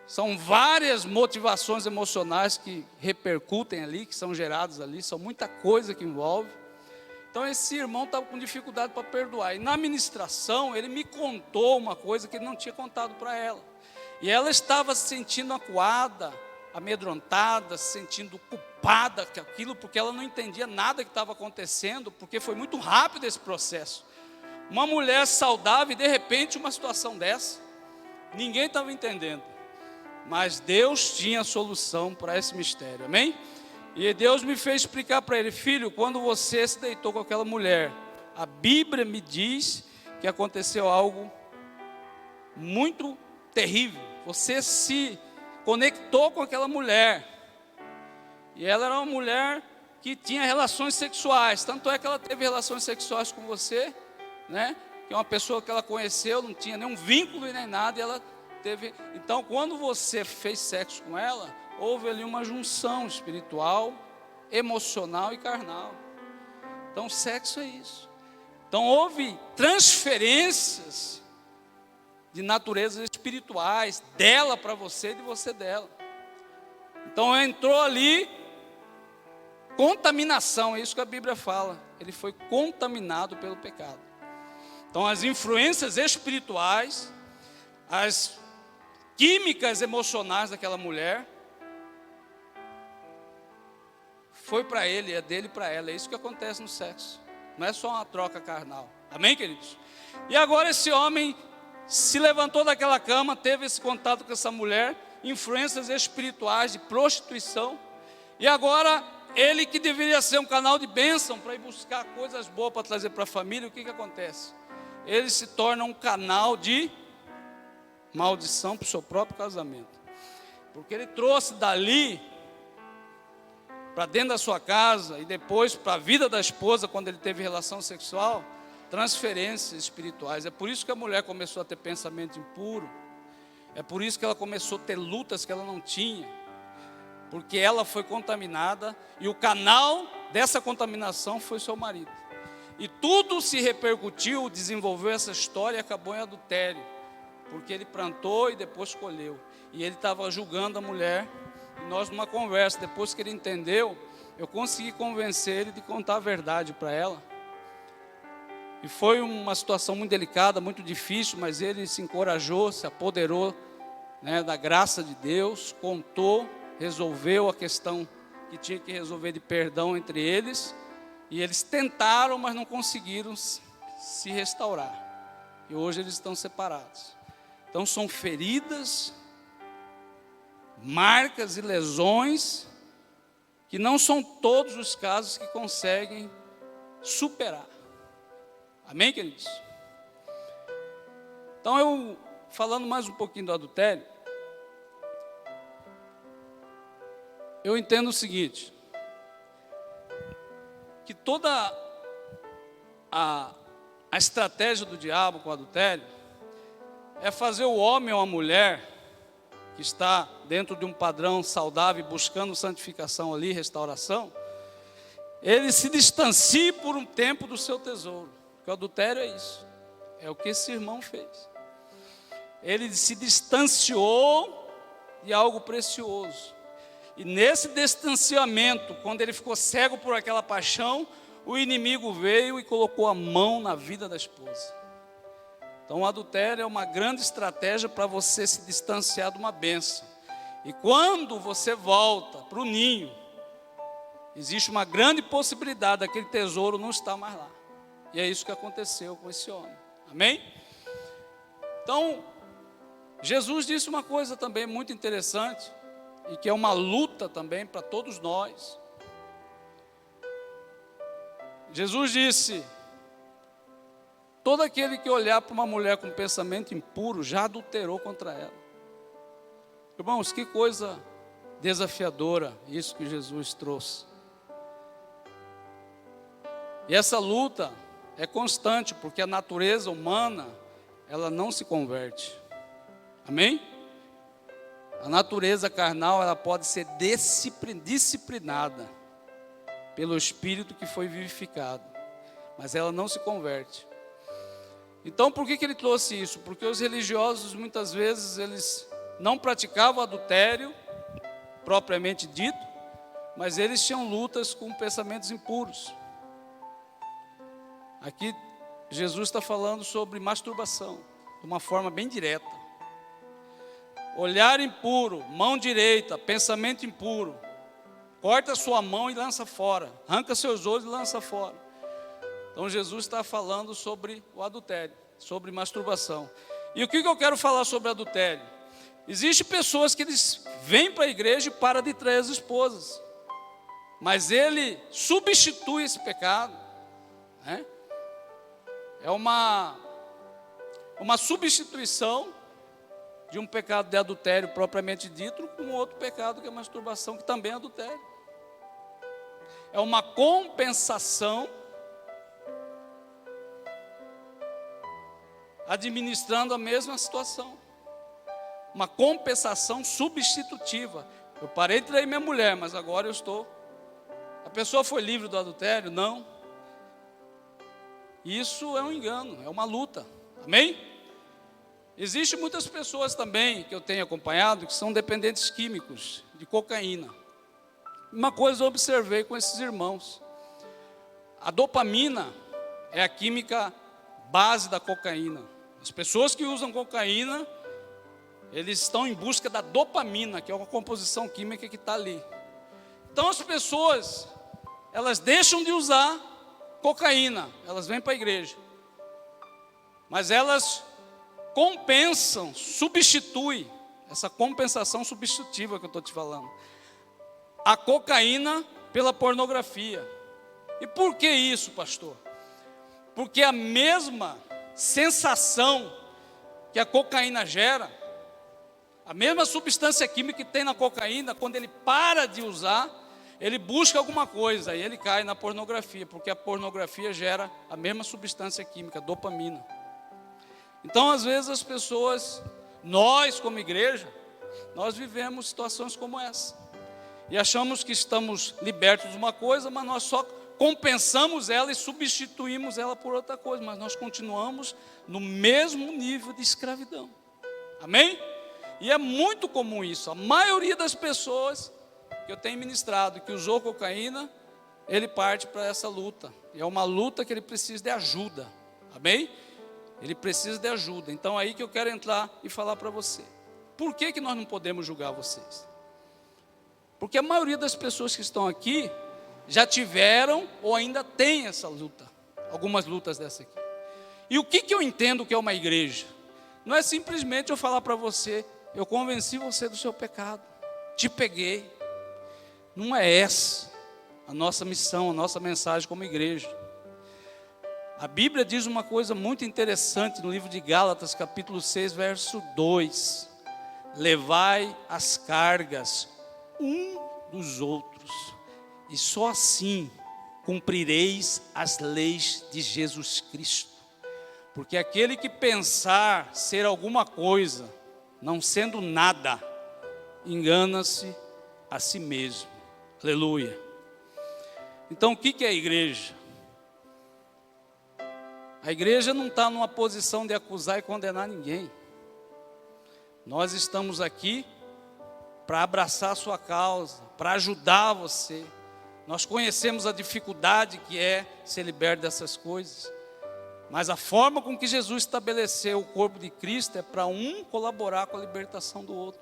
São várias motivações emocionais que repercutem ali, que são geradas ali, são muita coisa que envolve. Então esse irmão estava com dificuldade para perdoar. E na ministração ele me contou uma coisa que ele não tinha contado para ela. E ela estava se sentindo acuada, amedrontada, se sentindo culpada com aquilo, porque ela não entendia nada que estava acontecendo, porque foi muito rápido esse processo. Uma mulher saudável e de repente uma situação dessa, ninguém estava entendendo. Mas Deus tinha a solução para esse mistério, amém? E Deus me fez explicar para ele: filho, quando você se deitou com aquela mulher, a Bíblia me diz que aconteceu algo muito terrível. Você se conectou com aquela mulher, e ela era uma mulher que tinha relações sexuais, tanto é que ela teve relações sexuais com você, né? Que é uma pessoa que ela conheceu, não tinha nenhum vínculo e nem nada, e ela teve. Então, quando você fez sexo com ela, houve ali uma junção espiritual, emocional e carnal. Então, sexo é isso. Então, houve transferências de naturezas espirituais, dela para você e de você dela. Então, entrou ali contaminação, é isso que a Bíblia fala. Ele foi contaminado pelo pecado. Então, as influências espirituais, as químicas emocionais daquela mulher, foi para ele, é dele para ela. É isso que acontece no sexo. Não é só uma troca carnal. Amém, queridos? E agora esse homem se levantou daquela cama, teve esse contato com essa mulher, influências espirituais de prostituição. E agora ele, que deveria ser um canal de bênção para ir buscar coisas boas para trazer para a família, o que acontece? Ele se torna um canal de maldição para o seu próprio casamento. Porque ele trouxe dali para dentro da sua casa e depois para a vida da esposa, quando ele teve relação sexual, transferências espirituais. É por isso que a mulher começou a ter pensamento impuro. É por isso que ela começou a ter lutas que ela não tinha. Porque ela foi contaminada e o canal dessa contaminação foi seu marido. E tudo se repercutiu, desenvolveu essa história e acabou em adultério. Porque ele plantou e depois colheu. E ele estava julgando a mulher. E nós, numa conversa, depois que ele entendeu, eu consegui convencer ele de contar a verdade para ela. E foi uma situação muito delicada, muito difícil, mas ele se encorajou, se apoderou, né, da graça de Deus, contou, resolveu a questão que tinha que resolver de perdão entre eles. E eles tentaram, mas não conseguiram se restaurar. E hoje eles estão separados. Então são feridas, marcas e lesões que não são todos os casos que conseguem superar. Amém, queridos? Então eu, falando mais um pouquinho do adultério, eu entendo o seguinte, que toda a estratégia do diabo com o adultério é fazer o homem ou a mulher que está dentro de um padrão saudável, buscando santificação ali, restauração, ele se distancie por um tempo do seu tesouro. Porque o adultério é isso. É o que esse irmão fez. Ele se distanciou de algo precioso. E nesse distanciamento, quando ele ficou cego por aquela paixão, o inimigo veio e colocou a mão na vida da esposa. Então o adultério é uma grande estratégia para você se distanciar de uma bênção. E quando você volta para o ninho, existe uma grande possibilidade daquele tesouro não estar mais lá. E é isso que aconteceu com esse homem. Amém? Então, Jesus disse uma coisa também muito interessante, e que é uma luta também para todos nós. Jesus disse: todo aquele que olhar para uma mulher com pensamento impuro já adulterou contra ela. Irmãos, que coisa desafiadora isso que Jesus trouxe. E essa luta é constante, porque a natureza humana, ela não se converte. Amém? A natureza carnal, ela pode ser disciplinada, pelo Espírito que foi vivificado, mas ela não se converte. Então por que ele trouxe isso? Porque os religiosos muitas vezes eles não praticavam adultério propriamente dito, mas eles tinham lutas com pensamentos impuros. Aqui Jesus está falando sobre masturbação, de uma forma bem direta. Olhar impuro, mão direita, pensamento impuro. Corta sua mão e lança fora. Arranca seus olhos e lança fora. Então Jesus está falando sobre o adultério, sobre masturbação. E o que eu quero falar sobre adultério? Existem pessoas que eles vêm para a igreja e param de trair as esposas. Mas ele substitui esse pecado, né? É uma substituição de um pecado de adultério propriamente dito com outro pecado que é a masturbação, que também é adultério. É uma compensação, administrando a mesma situação. Uma compensação substitutiva. Eu parei de trair minha mulher, mas agora eu estou. A pessoa foi livre do adultério? Não. Isso é um engano, é uma luta. Amém? Existem muitas pessoas também que eu tenho acompanhado que são dependentes químicos de cocaína. Uma coisa eu observei com esses irmãos. A dopamina é a química base da cocaína. As pessoas que usam cocaína, eles estão em busca da dopamina, que é uma composição química que está ali. Então as pessoas, elas deixam de usar cocaína, elas vêm para a igreja. Mas elas compensam, substituem, essa compensação substitutiva que eu estou te falando, a cocaína pela pornografia. E por que isso, pastor? Porque a mesma sensação que a cocaína gera, a mesma substância química que tem na cocaína, quando ele para de usar, ele busca alguma coisa e ele cai na pornografia, porque a pornografia gera a mesma substância química, dopamina. Então, às vezes as pessoas, nós como igreja, nós vivemos situações como essa. E achamos que estamos libertos de uma coisa, mas nós só compensamos ela e substituímos ela por outra coisa. Mas nós continuamos no mesmo nível de escravidão. Amém? E é muito comum isso. A maioria das pessoas que eu tenho ministrado, que usou cocaína, ele parte para essa luta. E é uma luta que ele precisa de ajuda. Amém? Ele precisa de ajuda. Então é aí que eu quero entrar e falar para você. Por que nós não podemos julgar vocês? Porque a maioria das pessoas que estão aqui já tiveram ou ainda tem essa luta. Algumas lutas dessa aqui. E o que eu entendo que é uma igreja? Não é simplesmente eu falar para você, eu convenci você do seu pecado, te peguei. Não é essa a nossa missão, a nossa mensagem como igreja. A Bíblia diz uma coisa muito interessante no livro de Gálatas, capítulo 6, verso 2. Levai as cargas um dos outros, e só assim cumprireis as leis de Jesus Cristo. Porque aquele que pensar ser alguma coisa, não sendo nada, engana-se a si mesmo. Aleluia. Então o que é a igreja? A igreja não está numa posição de acusar e condenar ninguém. Nós estamos aqui para abraçar a sua causa, para ajudar você. Nós conhecemos a dificuldade que é ser liberto dessas coisas. Mas a forma com que Jesus estabeleceu o corpo de Cristo é para um colaborar com a libertação do outro.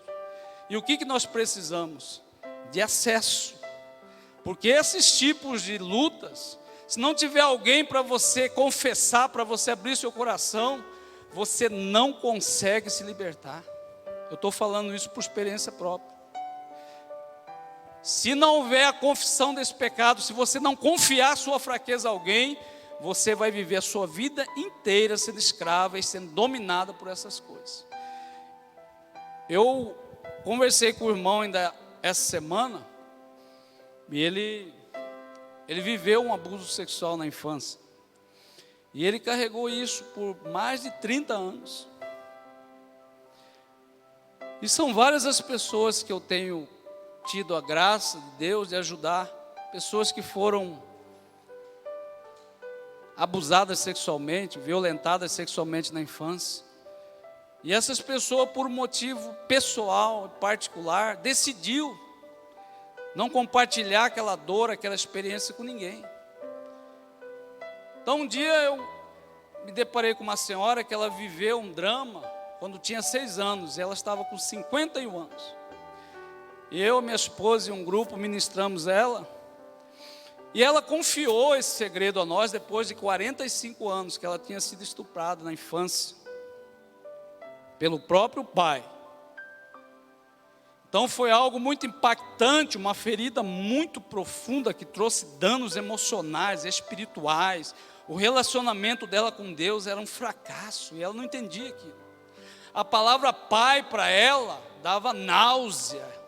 E o que nós precisamos? De acesso. Porque esses tipos de lutas, se não tiver alguém para você confessar, para você abrir seu coração, você não consegue se libertar. Eu estou falando isso por experiência própria. Se não houver a confissão desse pecado, se você não confiar sua fraqueza a alguém, você vai viver a sua vida inteira sendo escrava e sendo dominada por essas coisas. Eu conversei com o irmão ainda essa semana, e ele viveu um abuso sexual na infância. E ele carregou isso por mais de 30 anos. E são várias as pessoas que eu tenho tido a graça de Deus de ajudar pessoas que foram abusadas sexualmente, violentadas sexualmente na infância. E essas pessoas, por motivo pessoal, particular, decidiu não compartilhar aquela dor, aquela experiência com ninguém. Então um dia eu me deparei com uma senhora que ela viveu um drama quando tinha 6 anos, e ela estava com 51 anos. E eu, minha esposa e um grupo ministramos ela, e ela confiou esse segredo a nós depois de 45 anos que ela tinha sido estuprada na infância pelo próprio pai. Então foi algo muito impactante, uma ferida muito profunda que trouxe danos emocionais, espirituais. O relacionamento dela com Deus era um fracasso e ela não entendia aquilo. A palavra pai para ela dava náusea.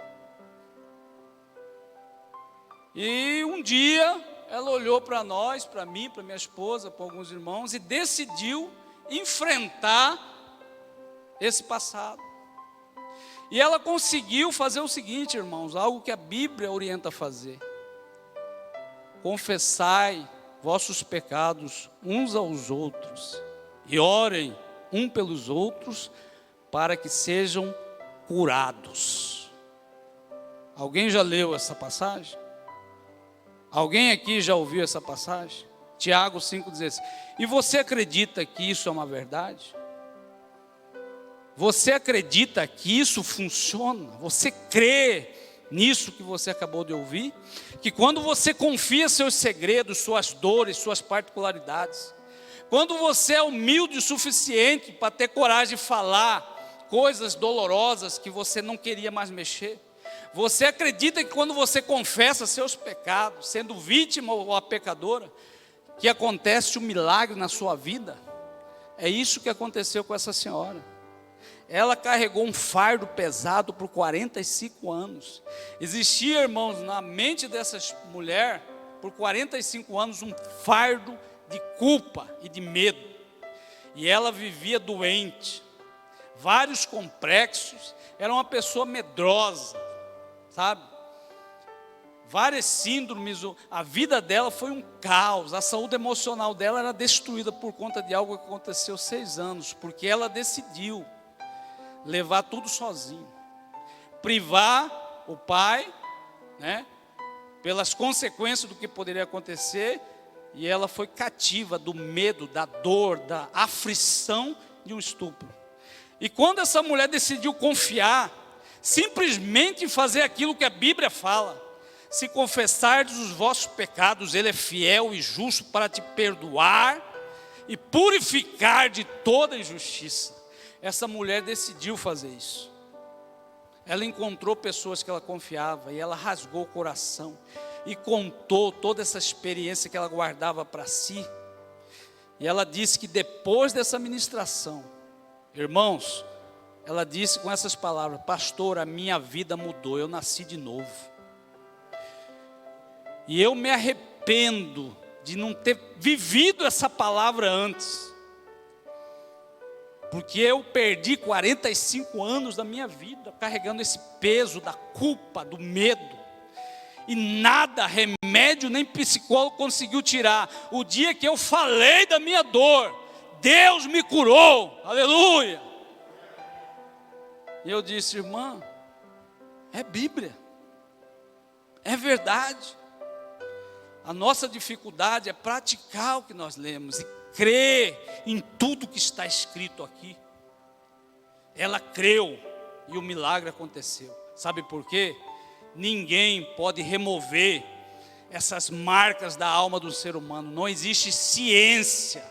E um dia ela olhou para nós, para mim, para minha esposa, para alguns irmãos e decidiu enfrentar esse passado. E ela conseguiu fazer o seguinte, irmãos, algo que a Bíblia orienta a fazer: confessai vossos pecados uns aos outros e orem um pelos outros para que sejam curados. Alguém já leu essa passagem? Alguém aqui já ouviu essa passagem? Tiago 5,16. E você acredita que isso é uma verdade? Você acredita que isso funciona? Você crê nisso que você acabou de ouvir? Que quando você confia seus segredos, suas dores, suas particularidades, quando você é humilde o suficiente para ter coragem de falar coisas dolorosas que você não queria mais mexer, você acredita que quando você confessa seus pecados, sendo vítima ou a pecadora, que acontece um milagre na sua vida? É isso que aconteceu com essa senhora. Ela carregou um fardo pesado por 45 anos. Existia, irmãos, na mente dessa mulher, por 45 anos, um fardo de culpa e de medo. E ela vivia doente, vários complexos, era uma pessoa medrosa, sabe? Várias síndromes, a vida dela foi um caos, a saúde emocional dela era destruída por conta de algo que aconteceu 6 anos, porque ela decidiu levar tudo sozinho, privar o pai, né, pelas consequências do que poderia acontecer, e ela foi cativa do medo, da dor, da aflição de um estupro. E quando essa mulher decidiu confiar, simplesmente fazer aquilo que a Bíblia fala: se confessardes os vossos pecados, Ele é fiel e justo para te perdoar e purificar de toda injustiça. Essa mulher decidiu fazer isso. Ela encontrou pessoas que ela confiava e ela rasgou o coração e contou toda essa experiência que ela guardava para si. E ela disse que depois dessa ministração, irmãos, ela disse com essas palavras: pastor, a minha vida mudou, eu nasci de novo. E eu me arrependo de não ter vivido essa palavra antes, porque eu perdi 45 anos da minha vida carregando esse peso da culpa, do medo, e nada, remédio nem psicólogo conseguiu tirar. O dia que eu falei da minha dor, Deus me curou, aleluia. E eu disse: irmã, é Bíblia, é verdade. A nossa dificuldade é praticar o que nós lemos e crer em tudo que está escrito aqui. Ela creu e o milagre aconteceu. Sabe por quê? Ninguém pode remover essas marcas da alma do ser humano. Não existe ciência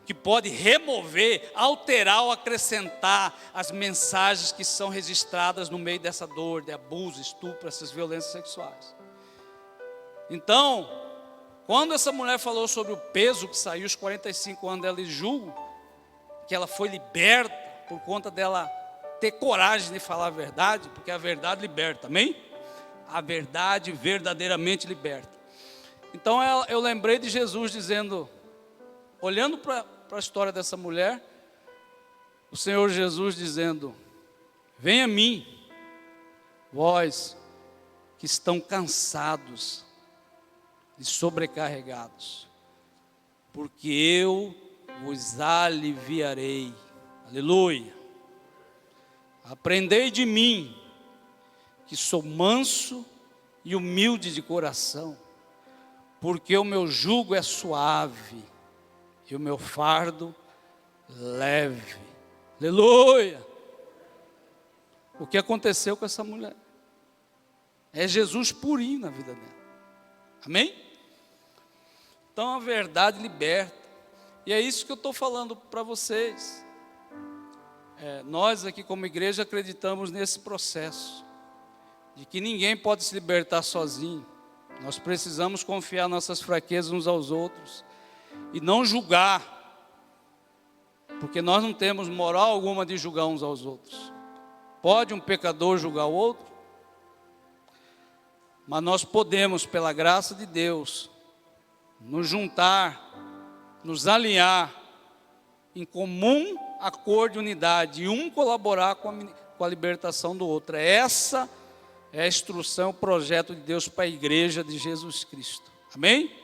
que pode remover, alterar ou acrescentar as mensagens que são registradas no meio dessa dor, de abuso, estupro, essas violências sexuais. Então, quando essa mulher falou sobre o peso que saiu, os 45 anos dela, e julgo que ela foi liberta por conta dela ter coragem de falar a verdade, porque a verdade liberta, amém? A verdade verdadeiramente liberta. Então eu lembrei de Jesus dizendo, olhando para a história dessa mulher, o Senhor Jesus dizendo: venha a mim, vós que estão cansados de sobrecarregados, porque eu vos aliviarei. Aleluia. Aprendei de mim, que sou manso e humilde de coração, porque o meu jugo é suave e o meu fardo leve. Aleluia. O que aconteceu com essa mulher? É Jesus purinho na vida dela. Amém? Então a verdade liberta. E é isso que eu estou falando para vocês. Nós aqui como igreja acreditamos nesse processo, de que ninguém pode se libertar sozinho. Nós precisamos confiar nossas fraquezas uns aos outros e não julgar, porque nós não temos moral alguma de julgar uns aos outros. Pode um pecador julgar o outro? Mas nós podemos, pela graça de Deus, nos juntar, nos alinhar em comum acordo e unidade, e um colaborar com a libertação do outro. Essa é a instrução, o projeto de Deus para a igreja de Jesus Cristo. Amém?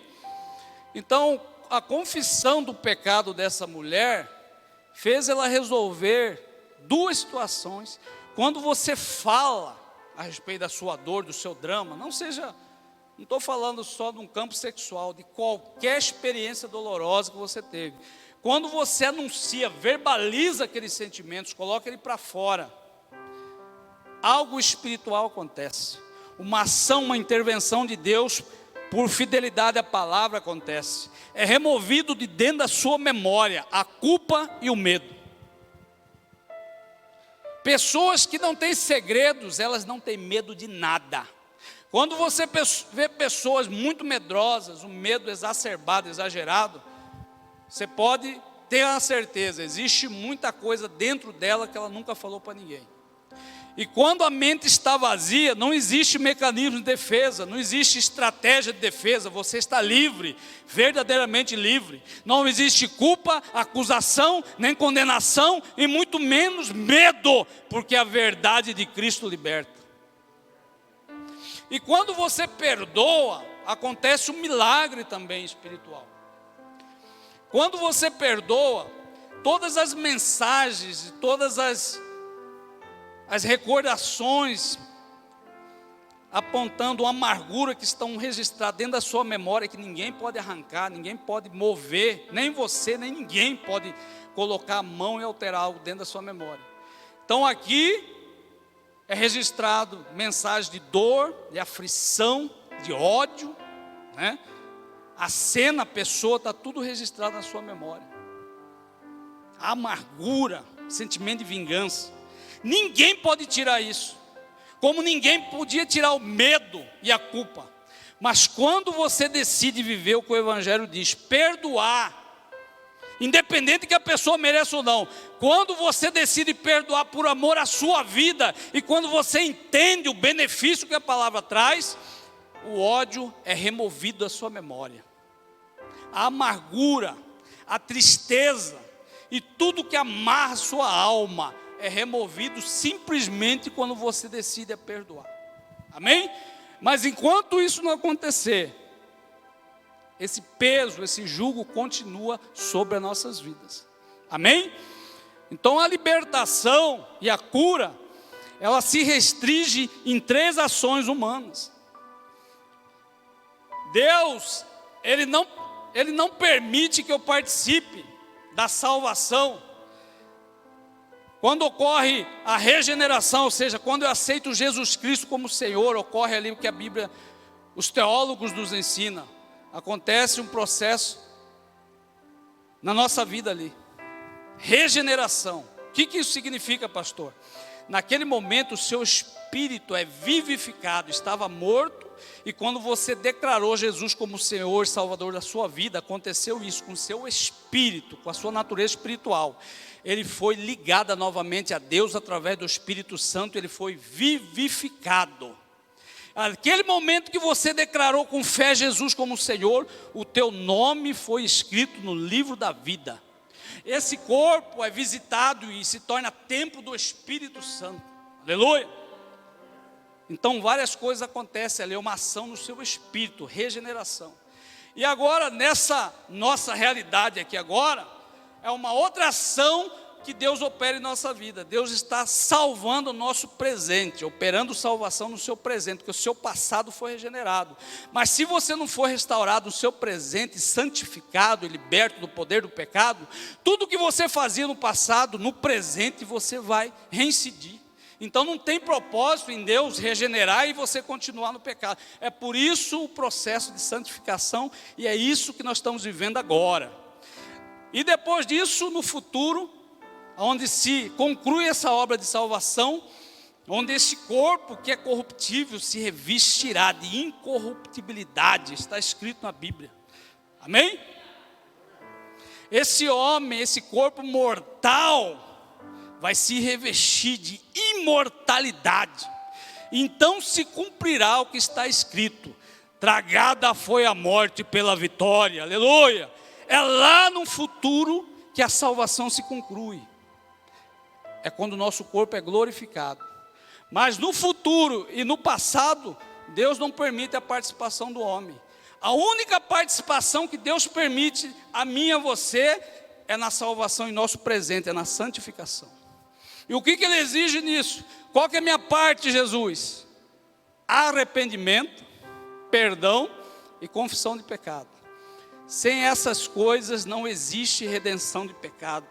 Então, a confissão do pecado dessa mulher fez ela resolver duas situações. Quando você fala a respeito da sua dor, do seu drama, não estou falando só de um campo sexual, de qualquer experiência dolorosa que você teve. Quando você anuncia, verbaliza aqueles sentimentos, coloca ele para fora, algo espiritual acontece. Uma ação, uma intervenção de Deus, por fidelidade à palavra, acontece. É removido de dentro da sua memória a culpa e o medo. Pessoas que não têm segredos, elas não têm medo de nada. Quando você vê pessoas muito medrosas, um medo exacerbado, exagerado, você pode ter a certeza, existe muita coisa dentro dela que ela nunca falou para ninguém. E quando a mente está vazia, não existe mecanismo de defesa, não existe estratégia de defesa, você está livre, verdadeiramente livre. Não existe culpa, acusação, nem condenação, e muito menos medo, porque a verdade de Cristo liberta. E quando você perdoa, acontece um milagre também espiritual. Quando você perdoa, todas as mensagens, todas as recordações apontando a amargura que estão registradas dentro da sua memória, que ninguém pode arrancar, ninguém pode mover, nem você, nem ninguém pode colocar a mão e alterar algo dentro da sua memória. Então aqui é registrado mensagem de dor, de aflição, de ódio, né? A cena, a pessoa, está tudo registrado na sua memória. A amargura, sentimento de vingança. Ninguém pode tirar isso. Como ninguém podia tirar o medo e a culpa. Mas quando você decide viver o que o Evangelho diz, perdoar, independente que a pessoa mereça ou não, quando você decide perdoar por amor à sua vida, e quando você entende o benefício que a palavra traz, o ódio é removido da sua memória. A amargura, a tristeza e tudo que amarra a sua alma é removido simplesmente quando você decide a perdoar. Amém? Mas enquanto isso não acontecer, esse peso, esse jugo continua sobre as nossas vidas. Amém? Então a libertação e a cura, ela se restringe em 3 ações humanas. Deus, Ele não permite que eu participe da salvação quando ocorre a regeneração, ou seja, quando eu aceito Jesus Cristo como Senhor, ocorre ali o que a Bíblia, os teólogos nos ensinam. Acontece um processo na nossa vida ali. Regeneração. O que isso significa, pastor? Naquele momento o seu espírito é vivificado, estava morto, e quando você declarou Jesus como Senhor e Salvador da sua vida, aconteceu isso com o seu espírito, com a sua natureza espiritual. Ele foi ligado novamente a Deus através do Espírito Santo, ele foi vivificado. Aquele momento que você declarou com fé Jesus como Senhor, o teu nome foi escrito no livro da vida. Esse corpo é visitado e se torna templo do Espírito Santo. Aleluia! Então várias coisas acontecem ali, uma ação no seu espírito, regeneração. E agora, nessa nossa realidade aqui agora, é uma outra ação que Deus opera em nossa vida. Deus está salvando o nosso presente, operando salvação no seu presente, porque o seu passado foi regenerado. Mas se você não for restaurado no seu presente, santificado e liberto do poder do pecado, tudo que você fazia no passado, no presente, você vai reincidir. Então não tem propósito em Deus regenerar e você continuar no pecado. É por isso o processo de santificação, e é isso que nós estamos vivendo agora. E depois disso, no futuro, onde se conclui essa obra de salvação, onde esse corpo que é corruptível se revestirá de incorruptibilidade, está escrito na Bíblia. Amém? Esse homem, esse corpo mortal, vai se revestir de imortalidade. Então se cumprirá o que está escrito: tragada foi a morte pela vitória. Aleluia! É lá no futuro que a salvação se conclui. É quando o nosso corpo é glorificado. Mas no futuro e no passado, Deus não permite a participação do homem. A única participação que Deus permite a mim e a você é na salvação em nosso presente, é na santificação. E o que Ele exige nisso? Qual que é a minha parte, Jesus? Arrependimento, perdão e confissão de pecado. Sem essas coisas não existe redenção de pecado.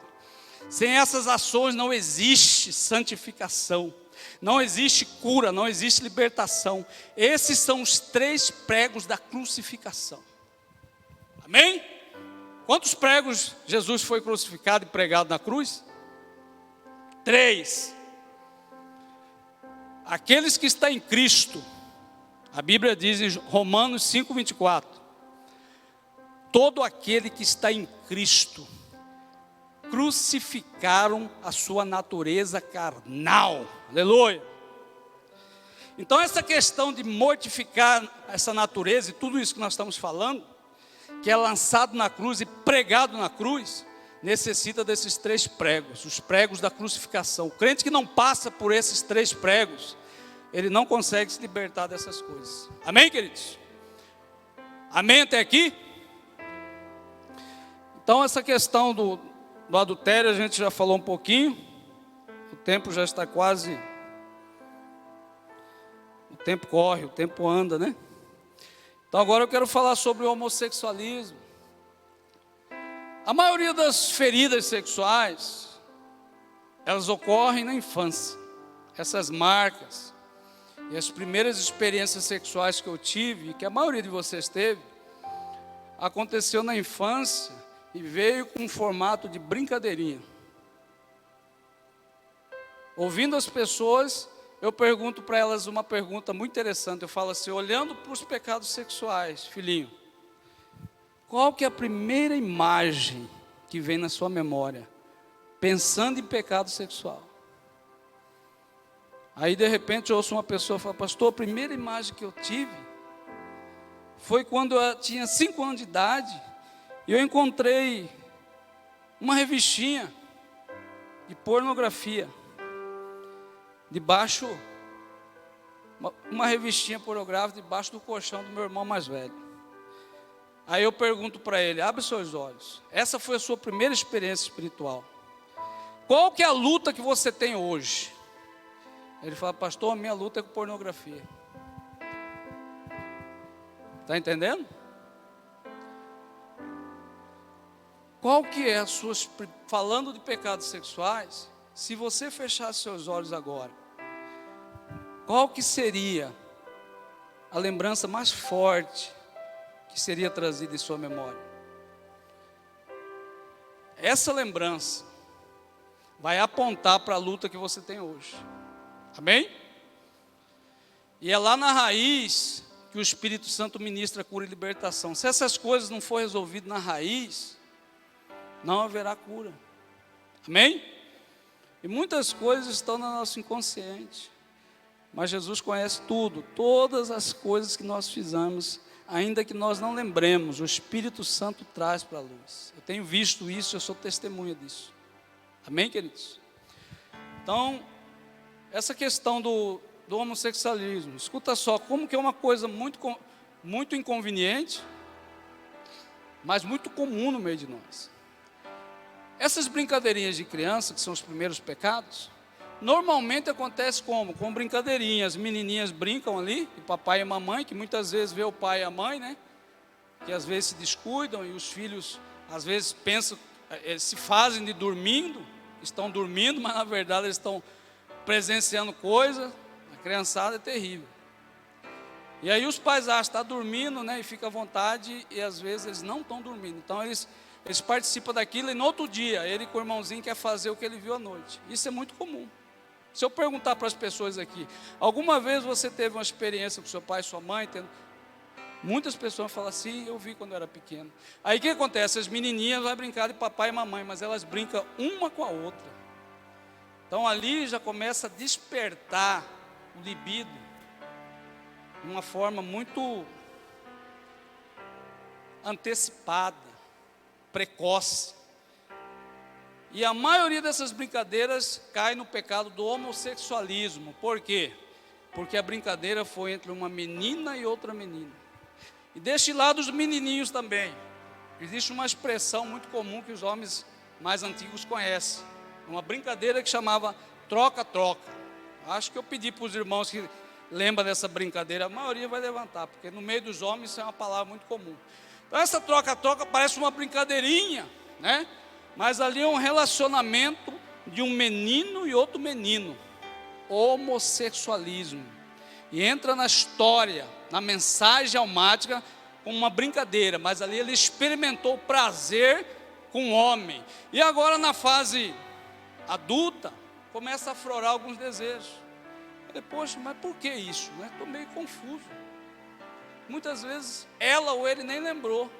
Sem essas ações não existe santificação, não existe cura, não existe libertação. Esses são os 3 pregos da crucificação. Amém? Quantos pregos Jesus foi crucificado e pregado na cruz? 3. Aqueles que estão em Cristo, a Bíblia diz em Romanos 5:24, todo aquele que está em Cristo crucificaram a sua natureza carnal. Aleluia. Então essa questão de mortificar essa natureza e tudo isso que nós estamos falando, que é lançado na cruz e pregado na cruz, necessita desses 3 pregos, os pregos da crucificação. O crente que não passa por esses 3 pregos, ele não consegue se libertar dessas coisas. Amém, queridos? Amém até aqui? Então essa questão do adultério a gente já falou um pouquinho. O tempo já está quase... O tempo corre, o tempo anda, né? Então agora eu quero falar sobre o homossexualismo. A maioria das feridas sexuais, elas ocorrem na infância. Essas marcas e as primeiras experiências sexuais que eu tive, e que a maioria de vocês teve, aconteceu na infância e veio com um formato de brincadeirinha. Ouvindo as pessoas, eu pergunto para elas uma pergunta muito interessante. Eu falo assim, olhando para os pecados sexuais, filhinho, qual que é a primeira imagem que vem na sua memória, pensando em pecado sexual? Aí de repente eu ouço uma pessoa falar, pastor, a primeira imagem que eu tive foi quando eu tinha 5 anos de idade, e eu encontrei uma revistinha de pornografia, debaixo, uma revistinha pornográfica debaixo do colchão do meu irmão mais velho. Aí eu pergunto para ele, abre seus olhos, essa foi a sua primeira experiência espiritual. Qual que é a luta que você tem hoje? Ele fala, pastor, a minha luta é com pornografia. Está entendendo? Qual que é as suas, falando de pecados sexuais, se você fechar seus olhos agora, qual que seria a lembrança mais forte que seria trazida em sua memória? Essa lembrança vai apontar para a luta que você tem hoje. Amém? E é lá na raiz que o Espírito Santo ministra cura e libertação. Se essas coisas não forem resolvidas na raiz, não haverá cura. Amém? E muitas coisas estão no nosso inconsciente. Mas Jesus conhece tudo, todas as coisas que nós fizemos, ainda que nós não lembremos, o Espírito Santo traz para a luz. Eu tenho visto isso, eu sou testemunha disso. Amém, queridos? Então, essa questão do homossexualismo, escuta só, como que é uma coisa muito inconveniente, mas muito comum no meio de nós. Essas brincadeirinhas de criança, que são os primeiros pecados, normalmente acontece como? Com brincadeirinhas, as menininhas brincam ali, e papai e mamãe, que muitas vezes vê o pai e a mãe, né? Que às vezes se descuidam e os filhos às vezes pensam, se fazem de dormindo, estão dormindo, mas na verdade eles estão presenciando coisa. A criançada é terrível. E aí os pais acham que está dormindo, né? E fica à vontade, e às vezes eles não estão dormindo. Então eles participam daquilo, e no outro dia, ele com o irmãozinho quer fazer o que ele viu à noite. Isso é muito comum. Se eu perguntar para as pessoas aqui, alguma vez você teve uma experiência com seu pai e sua mãe? Muitas pessoas falam assim, eu vi quando eu era pequeno. Aí o que acontece? As menininhas vão brincar de papai e mamãe, mas elas brincam uma com a outra. Então ali já começa a despertar o libido de uma forma muito antecipada, precoce. E a maioria dessas brincadeiras cai no pecado do homossexualismo. Por quê? Porque a brincadeira foi entre uma menina e outra menina. E deste lado os menininhos também. Existe uma expressão muito comum que os homens mais antigos conhecem. Uma brincadeira que chamava troca-troca. Acho que eu pedi para os irmãos que lembram dessa brincadeira, a maioria vai levantar, porque no meio dos homens isso é uma palavra muito comum. Então essa troca-troca parece uma brincadeirinha, né? Mas ali é um relacionamento de um menino e outro menino. Homossexualismo. E entra na história, na mensagem almática, como uma brincadeira. Mas ali ele experimentou prazer com o homem. E agora na fase adulta, começa a aflorar alguns desejos. Eu falei, poxa, mas por que isso? Estou meio confuso. Muitas vezes ela ou ele nem lembrou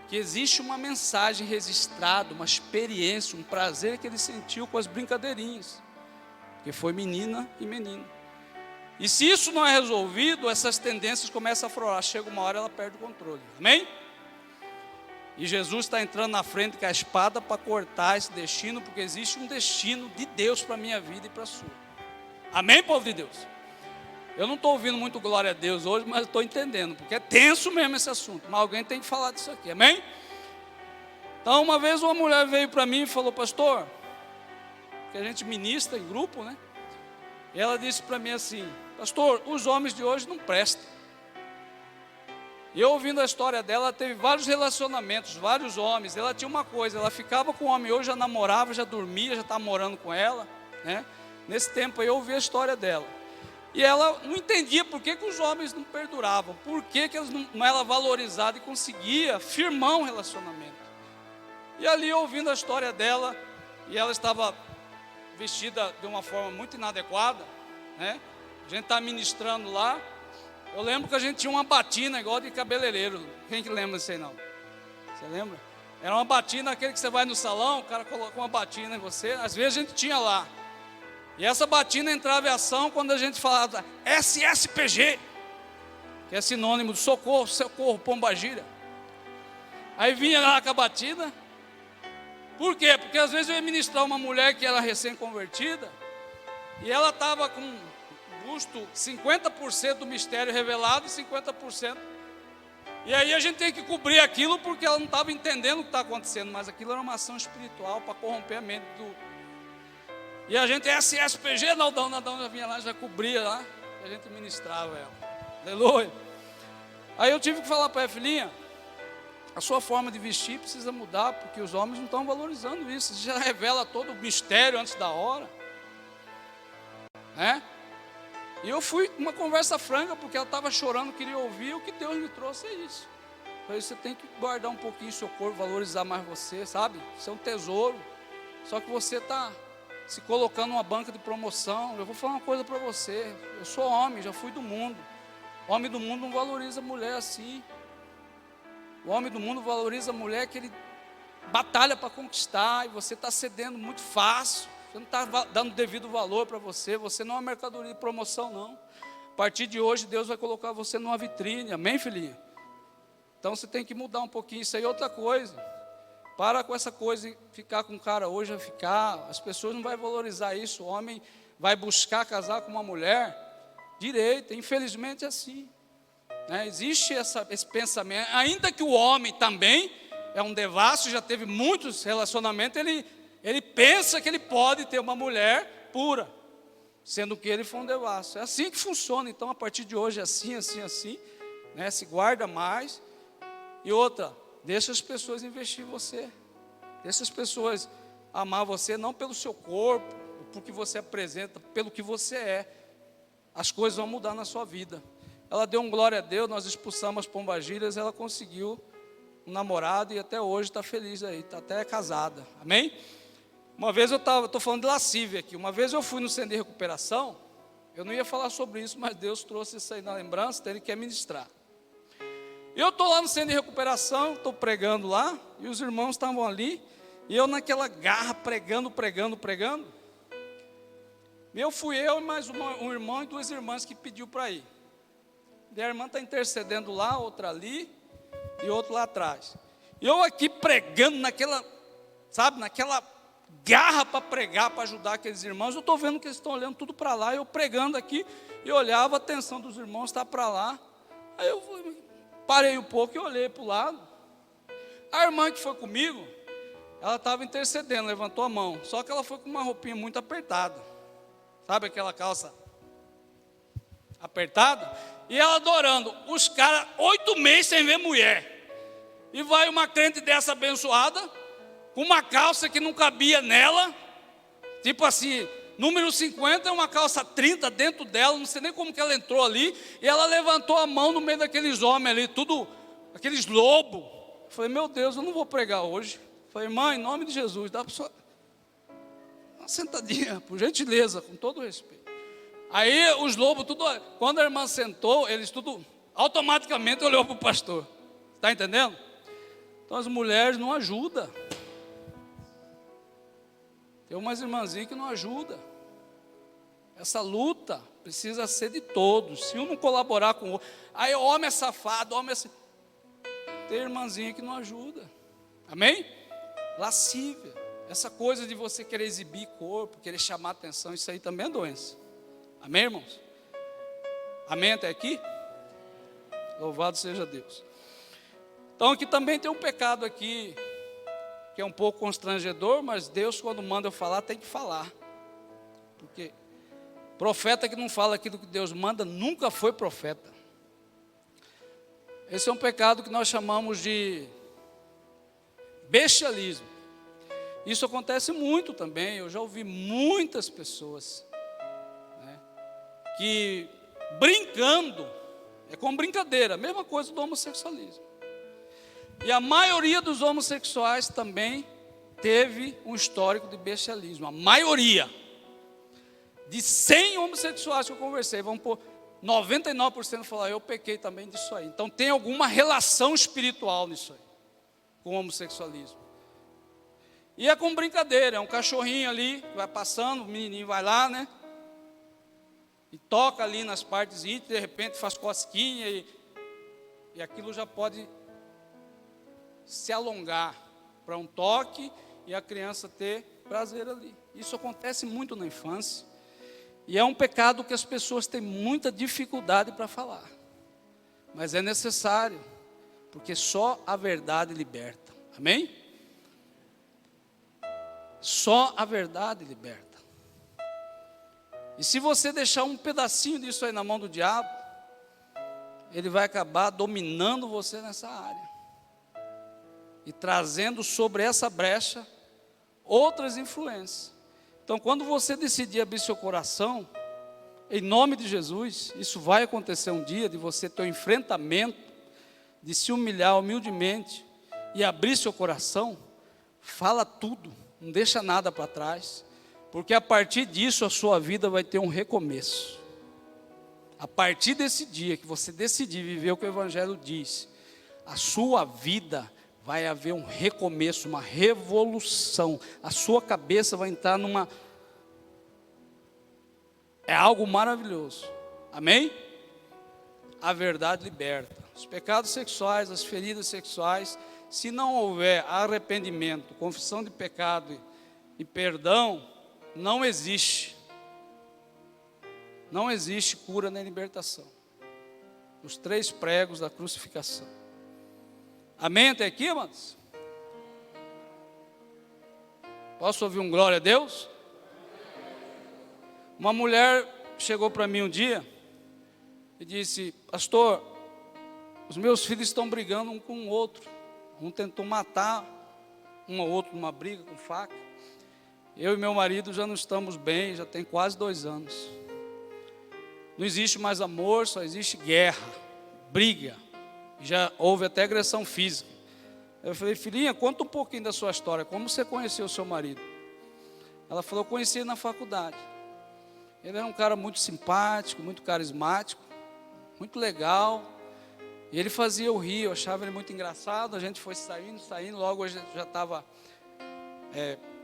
que existe uma mensagem registrada, uma experiência, um prazer que ele sentiu com as brincadeirinhas, que foi menina e menino. E se isso não é resolvido, essas tendências começam a aflorar. Chega uma hora, ela perde o controle. Amém? E Jesus está entrando na frente com a espada para cortar esse destino, porque existe um destino de Deus para a minha vida e para a sua. Amém, povo de Deus? Eu não estou ouvindo muito glória a Deus hoje, mas estou entendendo, porque é tenso mesmo esse assunto. Mas alguém tem que falar disso aqui, amém? Então uma vez uma mulher veio para mim e falou, pastor, que a gente ministra em grupo, né? E ela disse para mim assim, pastor, os homens de hoje não prestam. E eu ouvindo a história dela, ela teve vários relacionamentos, vários homens. Ela tinha uma coisa, ela ficava com o homem hoje, já namorava, já dormia, já estava morando com ela, né? Nesse tempo aí eu ouvi a história dela. E ela não entendia por que os homens não perduravam, por que elas não eram valorizadas e conseguia firmar um relacionamento. E ali ouvindo a história dela, e ela estava vestida de uma forma muito inadequada, né? A gente está ministrando lá. Eu lembro que a gente tinha uma batina igual de cabeleireiro. Quem que lembra disso aí não? Você lembra? Era uma batina, aquele que você vai no salão, o cara coloca uma batina em você. Às vezes a gente tinha lá. E essa batina entrava em ação quando a gente falava SSPG, que é sinônimo de socorro, pombagira. Aí vinha lá com a batina. Por quê? Porque às vezes eu ia ministrar uma mulher que era recém-convertida, e ela estava com um busto 50% do mistério revelado e 50%. E aí a gente tem que cobrir aquilo porque ela não estava entendendo o que está acontecendo, mas aquilo era uma ação espiritual para corromper a mente do... E a gente, SSPG, Naldão já vinha lá, já cobria lá, e a gente ministrava ela. Aleluia. Aí eu tive que falar para a filhinha, a sua forma de vestir precisa mudar, porque os homens não estão valorizando isso. Você já revela todo o mistério antes da hora. Né? E eu fui uma conversa franca, porque ela estava chorando, queria ouvir, o que Deus me trouxe é isso. Falei, você tem que guardar um pouquinho o seu corpo, valorizar mais você, sabe? Isso é um tesouro. Só que você está se colocando numa banca de promoção. Eu vou falar uma coisa para você, eu sou homem, já fui do mundo. O homem do mundo não valoriza a mulher assim. O homem do mundo valoriza a mulher que ele batalha para conquistar, e você está cedendo muito fácil, você não está dando devido valor para você, você não é uma mercadoria de promoção não. A partir de hoje Deus vai colocar você numa vitrine, amém, filhinha? Então você tem que mudar um pouquinho isso aí. Outra coisa, para com essa coisa de ficar com o cara hoje, vai ficar, as pessoas não vão valorizar isso. O homem vai buscar casar com uma mulher direita, infelizmente é assim, né? Existe esse pensamento, ainda que o homem também é um devasso, já teve muitos relacionamentos, ele pensa que ele pode ter uma mulher pura, sendo que ele foi um devasso. É assim que funciona. Então, a partir de hoje, é assim, né? Se guarda mais. E outra, deixa as pessoas investir em você. Deixa as pessoas amar você, não pelo seu corpo, por que você apresenta, pelo que você é. As coisas vão mudar na sua vida. Ela deu um glória a Deus, nós expulsamos as pombagírias, ela conseguiu um namorado e até hoje está feliz aí, está até casada. Amém? Uma vez estou falando de lascívia aqui, uma vez eu fui no centro de recuperação, eu não ia falar sobre isso, mas Deus trouxe isso aí na lembrança, então Ele quer ministrar. Eu estou lá no centro de recuperação, estou pregando lá, e os irmãos estavam ali, e eu naquela garra pregando. Fui eu e mais um irmão e duas irmãs que pediu para ir. E a irmã está intercedendo lá, outra ali, e outro lá atrás. E eu aqui pregando naquela garra para pregar, para ajudar aqueles irmãos. Eu estou vendo que eles estão olhando tudo para lá, eu pregando aqui, e olhava, a atenção dos irmãos está para lá. Aí eu parei um pouco e olhei para o lado. A irmã que foi comigo, ela estava intercedendo, levantou a mão, só que ela foi com uma roupinha muito apertada, sabe aquela calça apertada? E ela adorando, os caras 8 meses sem ver mulher, e vai uma crente dessa abençoada, com uma calça que não cabia nela, tipo assim, número 50, uma calça 30 dentro dela, não sei nem como que ela entrou ali, e ela levantou a mão no meio daqueles homens ali, tudo, aqueles lobos. Eu falei, meu Deus, eu não vou pregar hoje. Eu falei, irmã, em nome de Jesus, dá para sua uma sentadinha, por gentileza, com todo respeito. Aí os lobos, tudo, quando a irmã sentou, eles tudo automaticamente olhou para o pastor. Está entendendo? Então as mulheres não ajudam. Tem umas irmãzinhas que não ajudam. Essa luta precisa ser de todos. Se um não colaborar com o outro, aí o homem é safado, homem é assim. Tem irmãzinha que não ajuda. Amém? Lascívia. Essa coisa de você querer exibir corpo, querer chamar atenção, isso aí também é doença. Amém, irmãos? Amém até aqui? Louvado seja Deus. Então aqui também tem um pecado aqui, que é um pouco constrangedor, mas Deus, quando manda eu falar, tem que falar. Porque profeta que não fala aquilo que Deus manda, nunca foi profeta. Esse é um pecado que nós chamamos de bestialismo. Isso acontece muito também, eu já ouvi muitas pessoas, né, que brincando, é como brincadeira, a mesma coisa do homossexualismo. E a maioria dos homossexuais também teve um histórico de bestialismo. A maioria. De 100 homossexuais que eu conversei, vamos pôr 99% falar, eu pequei também disso aí. Então tem alguma relação espiritual nisso aí, com o homossexualismo. E é com brincadeira, é um cachorrinho ali, vai passando, o menininho vai lá, né? E toca ali nas partes íntimas, de repente faz cosquinha e aquilo já pode se alongar para um toque e a criança ter prazer ali. Isso acontece muito na infância e é um pecado que as pessoas têm muita dificuldade para falar, mas é necessário, porque só a verdade liberta. Amém? Só a verdade liberta. E se você deixar um pedacinho disso aí na mão do diabo, ele vai acabar dominando você nessa área e trazendo sobre essa brecha outras influências. Então, quando você decidir abrir seu coração, em nome de Jesus, isso vai acontecer um dia, de você ter um enfrentamento, de se humilhar humildemente e abrir seu coração, fala tudo, não deixa nada para trás, porque a partir disso a sua vida vai ter um recomeço. A partir desse dia que você decidir viver o que o Evangelho diz, a sua vida vai haver um recomeço, uma revolução. A sua cabeça vai entrar numa... É algo maravilhoso. Amém? A verdade liberta. Os pecados sexuais, as feridas sexuais, se não houver arrependimento, confissão de pecado e perdão, não existe. Não existe cura nem libertação. Os 3 pregos da crucificação. Amém até aqui, irmãos? Posso ouvir um glória a Deus? Uma mulher chegou para mim um dia e disse: pastor, os meus filhos estão brigando um com o outro. Um tentou matar um ao outro numa briga com faca. Eu e meu marido já não estamos bem, já tem quase 2 anos. Não existe mais amor, só existe guerra, briga. Já houve até agressão física. Eu falei: filhinha, conta um pouquinho da sua história. Como você conheceu o seu marido? Ela falou: eu conheci ele na faculdade. Ele era um cara muito simpático, muito carismático, muito legal. E ele fazia eu rir, eu achava ele muito engraçado. A gente foi saindo, logo eu já estava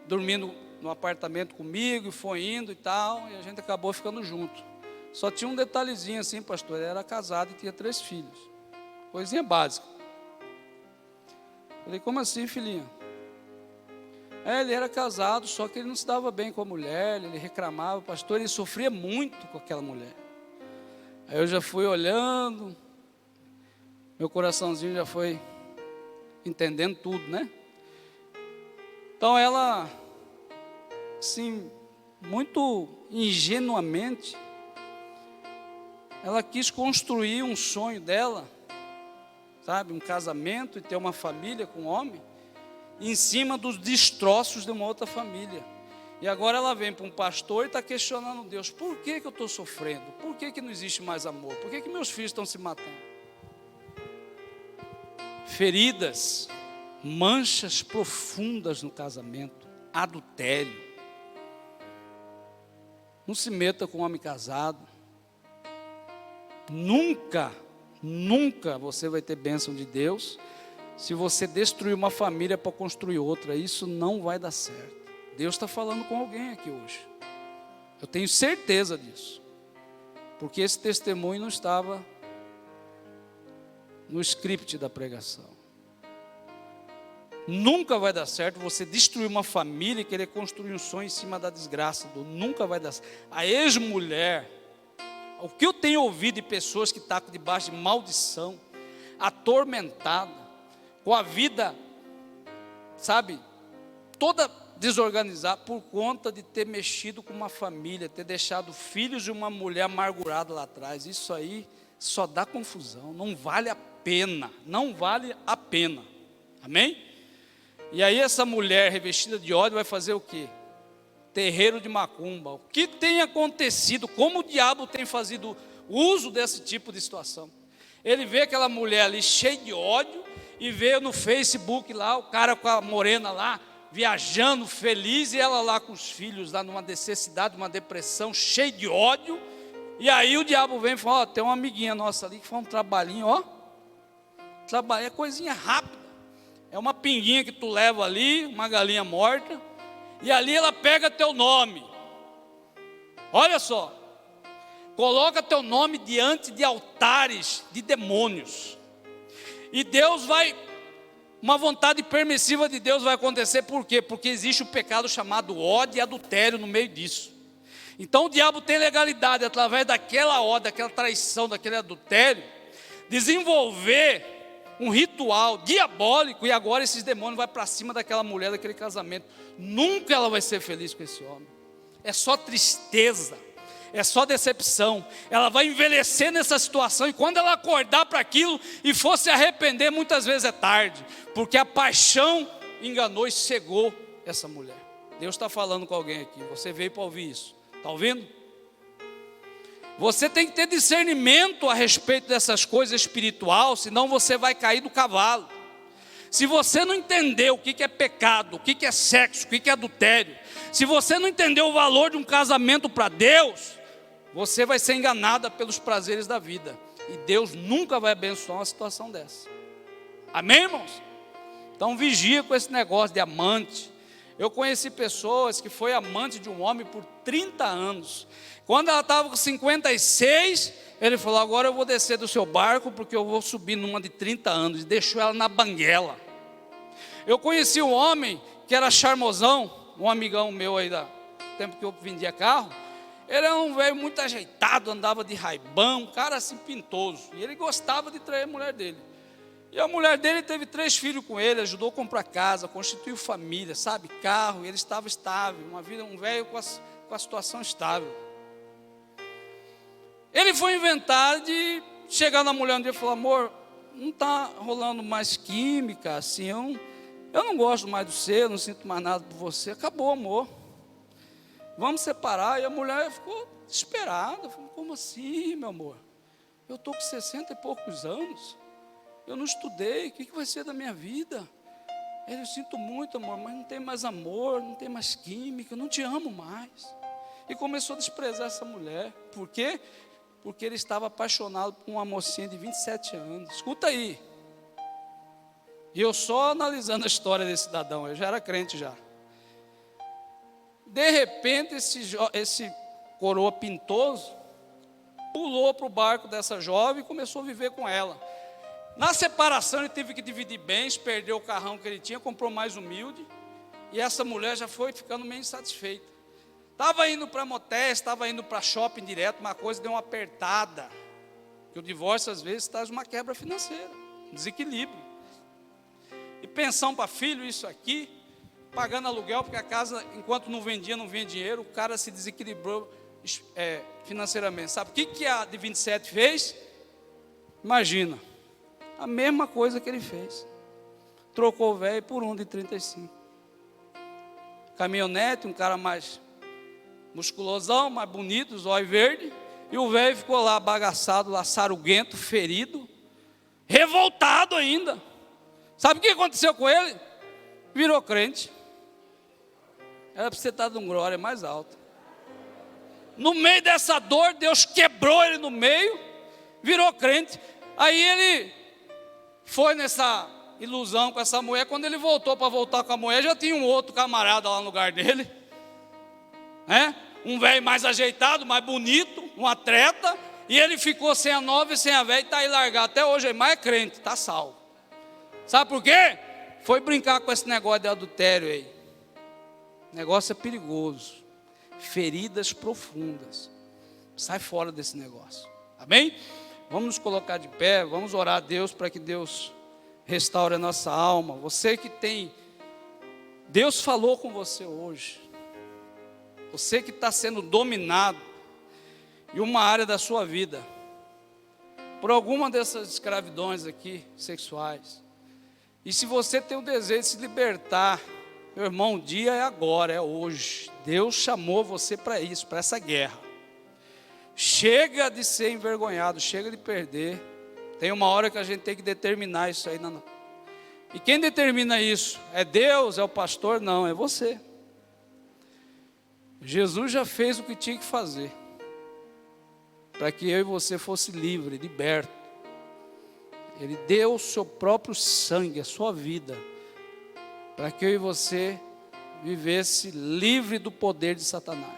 dormindo no apartamento comigo, e foi indo e tal, e a gente acabou ficando junto. Só tinha um detalhezinho assim, pastor, ele era casado e tinha 3 filhos. Coisinha básica. Falei: como assim, filhinha? Ele era casado, só que ele não se dava bem com a mulher, ele reclamava, pastor, ele sofria muito com aquela mulher. Aí eu já fui olhando, meu coraçãozinho já foi entendendo tudo, né? Então ela, assim, muito ingenuamente, ela quis construir um sonho dela, sabe, um casamento e ter uma família com um homem, em cima dos destroços de uma outra família. E agora ela vem para um pastor e está questionando Deus: por que eu estou sofrendo? Por que não existe mais amor? Por que meus filhos estão se matando? Feridas, manchas profundas no casamento, adultério. Não se meta com um homem casado. Nunca você vai ter bênção de Deus se você destruir uma família para construir outra. Isso não vai dar certo. Deus está falando com alguém aqui hoje. Eu tenho certeza disso. Porque esse testemunho não estava no script da pregação. Nunca vai dar certo você destruir uma família e querer construir um sonho em cima da desgraça. Nunca vai dar certo. A ex-mulher, o que eu tenho ouvido de pessoas que estão debaixo de maldição, atormentada, com a vida, sabe, toda desorganizada, por conta de ter mexido com uma família, ter deixado filhos e uma mulher amargurada lá atrás. Isso aí só dá confusão, não vale a pena, não vale a pena, amém? E aí essa mulher revestida de ódio vai fazer o quê? Terreiro de macumba. O que tem acontecido? Como o diabo tem fazido uso desse tipo de situação? Ele vê aquela mulher ali cheia de ódio, e vê no Facebook lá, o cara com a morena lá, viajando feliz, e ela lá com os filhos lá numa necessidade, numa depressão, cheia de ódio. E aí o diabo vem e fala: ó, tem uma amiguinha nossa ali que faz um trabalhinho, ó. Trabalho é coisinha rápida. É uma pinguinha que tu leva ali, uma galinha morta, e ali ela pega teu nome. Olha só, coloca teu nome diante de altares de demônios. E Deus vai, uma vontade permissiva de Deus vai acontecer. Por quê? Porque existe o pecado chamado ódio e adultério no meio disso. Então o diabo tem legalidade, através daquela ódio, daquela traição, daquele adultério, desenvolver um ritual diabólico. E agora esses demônios vão para cima daquela mulher, daquele casamento. Nunca ela vai ser feliz com esse homem. É só tristeza, é só decepção. Ela vai envelhecer nessa situação, e quando ela acordar para aquilo e for se arrepender, muitas vezes é tarde, porque a paixão enganou e cegou essa mulher. Deus está falando com alguém aqui, você veio para ouvir isso, está ouvindo? Você tem que ter discernimento a respeito dessas coisas espirituais, senão você vai cair do cavalo. Se você não entender o que é pecado, o que é sexo, o que é adultério, se você não entender o valor de um casamento para Deus, você vai ser enganada pelos prazeres da vida. E Deus nunca vai abençoar uma situação dessa. Amém, irmãos? Então vigia com esse negócio de amante. Eu conheci pessoas que foi amante de um homem por 30 anos. Quando ela estava com 56, ele falou: agora eu vou descer do seu barco, porque eu vou subir numa de 30 anos. E deixou ela na banguela. Eu conheci um homem que era charmosão, um amigão meu aí do tempo que eu vendia carro. Ele era um velho muito ajeitado, andava de Ray-Ban, um cara assim pintoso. E ele gostava de trair a mulher dele. E a mulher dele teve 3 filhos com ele, ajudou a comprar casa, constituiu família, sabe, carro, e ele estava estável, uma vida, um velho com a situação estável. Ele foi inventar de chegar na mulher um dia e falar: amor, não está rolando mais química, assim, eu não gosto mais de você, eu não sinto mais nada por você, acabou, amor, vamos separar. E a mulher ficou desesperada, falou: como assim, meu amor? Eu estou com 60 e poucos anos, eu não estudei, o que vai ser da minha vida? Ele: eu sinto muito, amor, mas não tem mais amor, não tem mais química, eu não te amo mais. E começou a desprezar essa mulher. Por quê? Porque ele estava apaixonado por uma mocinha de 27 anos. Escuta aí. E eu só analisando a história desse cidadão, eu já era crente já. De repente, esse coroa pintoso pulou para o barco dessa jovem e começou a viver com ela. Na separação ele teve que dividir bens, perdeu o carrão que ele tinha, comprou mais humilde. E essa mulher já foi ficando meio insatisfeita. Estava indo para motéis, estava indo para shopping direto, uma coisa deu uma apertada. Porque o divórcio às vezes traz uma quebra financeira, um desequilíbrio. E pensão para filho, isso aqui, pagando aluguel, porque a casa, enquanto não vendia dinheiro, o cara se desequilibrou financeiramente. Sabe o que a de 27 fez? Imagina, a mesma coisa que ele fez. Trocou o velho por um de 35. Caminhonete, um cara mais musculosão, mais bonito, zóio verde. E o velho ficou lá bagaçado, lá saruguento, ferido, revoltado ainda. Sabe o que aconteceu com ele? Virou crente. Era para você estar dando glória mais alta. No meio dessa dor, Deus quebrou ele no meio, virou crente. Aí ele foi nessa ilusão com essa mulher. Quando ele voltou para voltar com a mulher, já tinha um outro camarada lá no lugar dele, um velho mais ajeitado, mais bonito, um atleta. E ele ficou sem a nova e sem a velha, e está aí largado até hoje, mas é crente, está salvo. Sabe por quê? Foi brincar com esse negócio de adultério aí. O negócio é perigoso. Feridas profundas. Sai fora desse negócio. Amém? Vamos nos colocar de pé, vamos orar a Deus para que Deus restaure a nossa alma. Você que tem, Deus falou com você hoje. Você que está sendo dominado em uma área da sua vida por alguma dessas escravidões aqui, sexuais. E se você tem o desejo de se libertar, meu irmão, o dia é agora, é hoje. Deus chamou você para isso, para essa guerra. Chega de ser envergonhado, chega de perder. Tem uma hora que a gente tem que determinar isso aí. E quem determina isso? É Deus? É o pastor? Não, é você. Jesus já fez o que tinha que fazer, para que eu e você fosse livre, liberto. Ele deu o seu próprio sangue, a sua vida, para que eu e você vivesse livre do poder de Satanás.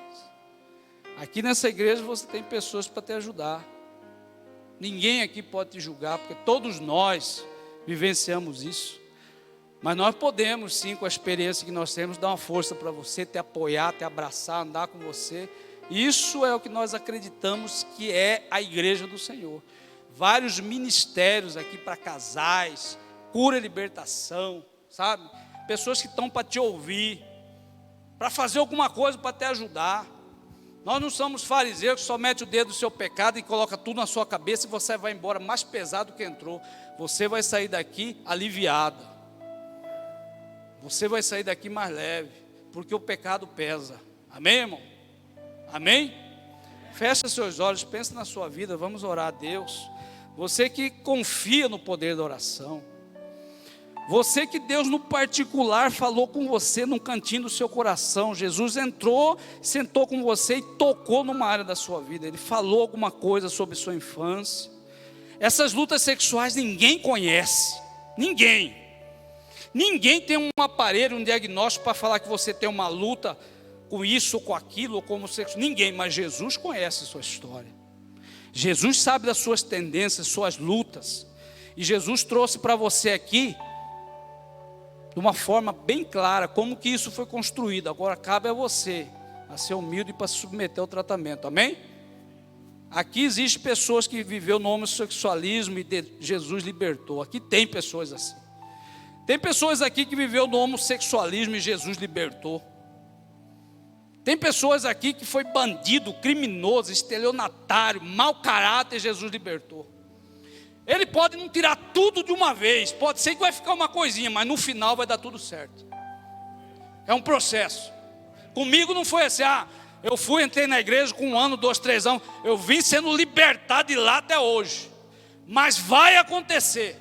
Aqui nessa igreja você tem pessoas para te ajudar. Ninguém aqui pode te julgar, porque todos nós vivenciamos isso. Mas nós podemos sim, com a experiência que nós temos, dar uma força para você, te apoiar, te abraçar, andar com você. Isso é o que nós acreditamos que é a igreja do Senhor. Vários ministérios aqui para casais, cura e libertação, sabe? Pessoas que estão para te ouvir, para fazer alguma coisa para te ajudar. Nós não somos fariseus que só mete o dedo no seu pecado e coloca tudo na sua cabeça e você vai embora mais pesado que entrou. Você vai sair daqui aliviado. Você vai sair daqui mais leve, porque o pecado pesa. Amém, irmão? Amém? Fecha seus olhos, pensa na sua vida, vamos orar a Deus. Você que confia no poder da oração. Você que Deus no particular falou com você num cantinho do seu coração. Jesus entrou, sentou com você e tocou numa área da sua vida. Ele falou alguma coisa sobre sua infância. Essas lutas sexuais ninguém conhece. Ninguém. Ninguém tem um aparelho, um diagnóstico para falar que você tem uma luta com isso ou com aquilo, ou como sexo. Ninguém, mas Jesus conhece a sua história. Jesus sabe das suas tendências, suas lutas. E Jesus trouxe para você aqui, de uma forma bem clara, como que isso foi construído. Agora cabe a você a ser humilde para se submeter ao tratamento. Amém? Aqui existem pessoas que viveu no homossexualismo e Jesus libertou. Aqui tem pessoas assim. Tem pessoas aqui que viveu no homossexualismo e Jesus libertou. Tem pessoas aqui que foi bandido, criminoso, estelionatário, mau caráter, Jesus libertou. Ele pode não tirar tudo de uma vez, pode ser que vai ficar uma coisinha, mas no final vai dar tudo certo. É um processo. Comigo não foi assim, eu entrei na igreja com 1 ano, 2, 3 anos, eu vim sendo libertado de lá até hoje. Mas vai acontecer.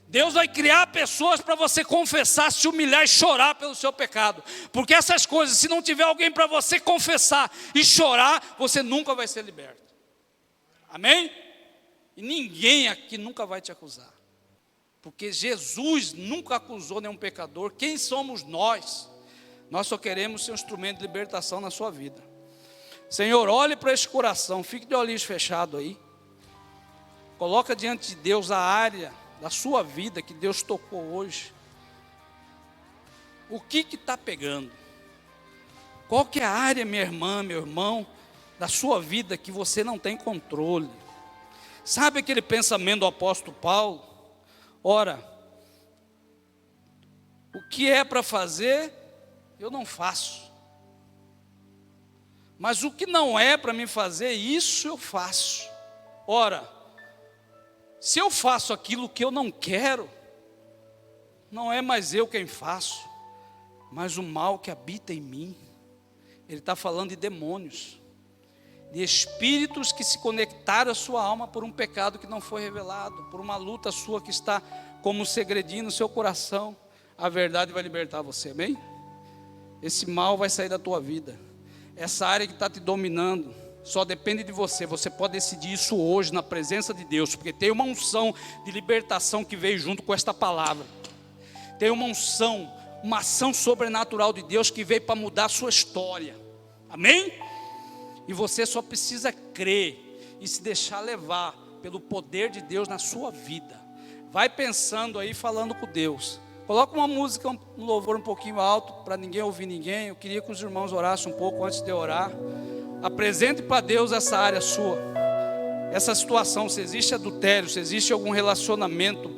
Deus vai criar pessoas para você confessar, se humilhar e chorar pelo seu pecado. Porque essas coisas, se não tiver alguém para você confessar e chorar, você nunca vai ser liberto. Amém? E ninguém aqui nunca vai te acusar. Porque Jesus nunca acusou nenhum pecador. Quem somos nós? Nós só queremos ser um instrumento de libertação na sua vida. Senhor, olhe para esse coração, fique de olhos fechados aí. Coloca diante de Deus a área da sua vida que Deus tocou hoje. O que está pegando? Qual que é a área, minha irmã, meu irmão, da sua vida que você não tem controle? Sabe aquele pensamento do apóstolo Paulo? Ora, o que é para fazer, eu não faço. Mas o que não é para me fazer, isso eu faço. Ora, se eu faço aquilo que eu não quero, não é mais eu quem faço, mas o mal que habita em mim. Ele está falando de demônios, de espíritos que se conectaram à sua alma por um pecado que não foi revelado, por uma luta sua que está como um segredinho no seu coração. A verdade vai libertar você, amém? Esse mal vai sair da tua vida. Essa área que está te dominando, só depende de você. Você pode decidir isso hoje na presença de Deus, porque tem uma unção de libertação que veio junto com esta palavra. Tem uma unção, uma ação sobrenatural de Deus que veio para mudar a sua história. Amém? E você só precisa crer e se deixar levar pelo poder de Deus na sua vida. Vai pensando aí, falando com Deus. Coloca uma música, um louvor um pouquinho alto, para ninguém ouvir ninguém. Eu queria que os irmãos orassem um pouco antes de eu orar. Apresente para Deus essa área sua, essa situação. Se existe adultério, se existe algum relacionamento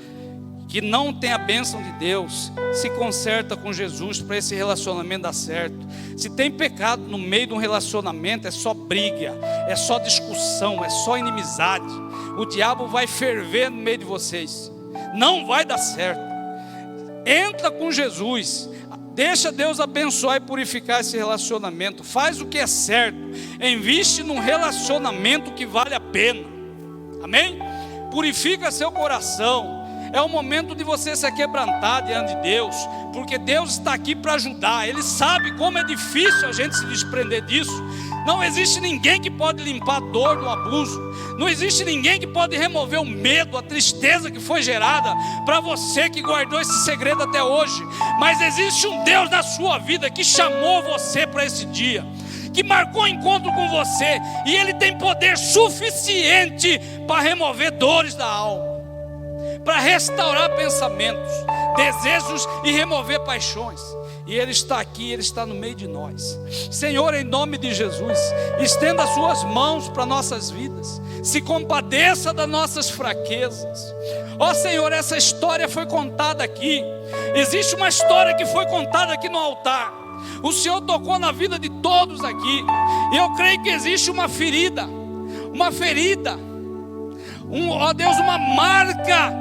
que não tem a bênção de Deus, se conserta com Jesus para esse relacionamento dar certo. Se tem pecado no meio de um relacionamento, é só briga, é só discussão, é só inimizade. O diabo vai ferver no meio de vocês, não vai dar certo. Entra com Jesus, deixa Deus abençoar e purificar esse relacionamento. Faz o que é certo, investe num relacionamento que vale a pena. Amém? Purifica seu coração. É o momento de você se aquebrantar diante de Deus, porque Deus está aqui para ajudar. Ele sabe como é difícil a gente se desprender disso. Não existe ninguém que pode limpar a dor do abuso. Não existe ninguém que pode remover o medo, a tristeza que foi gerada para você que guardou esse segredo até hoje. Mas existe um Deus na sua vida que chamou você para esse dia, que marcou encontro com você, e Ele tem poder suficiente para remover dores da alma, para restaurar pensamentos, desejos e remover paixões. E Ele está aqui, Ele está no meio de nós. Senhor, em nome de Jesus, estenda as suas mãos para nossas vidas, se compadeça das nossas fraquezas. Ó Senhor, essa história foi contada aqui. Existe uma história que foi contada aqui no altar. O Senhor tocou na vida de todos aqui. E eu creio que existe uma ferida, ó Deus, uma marca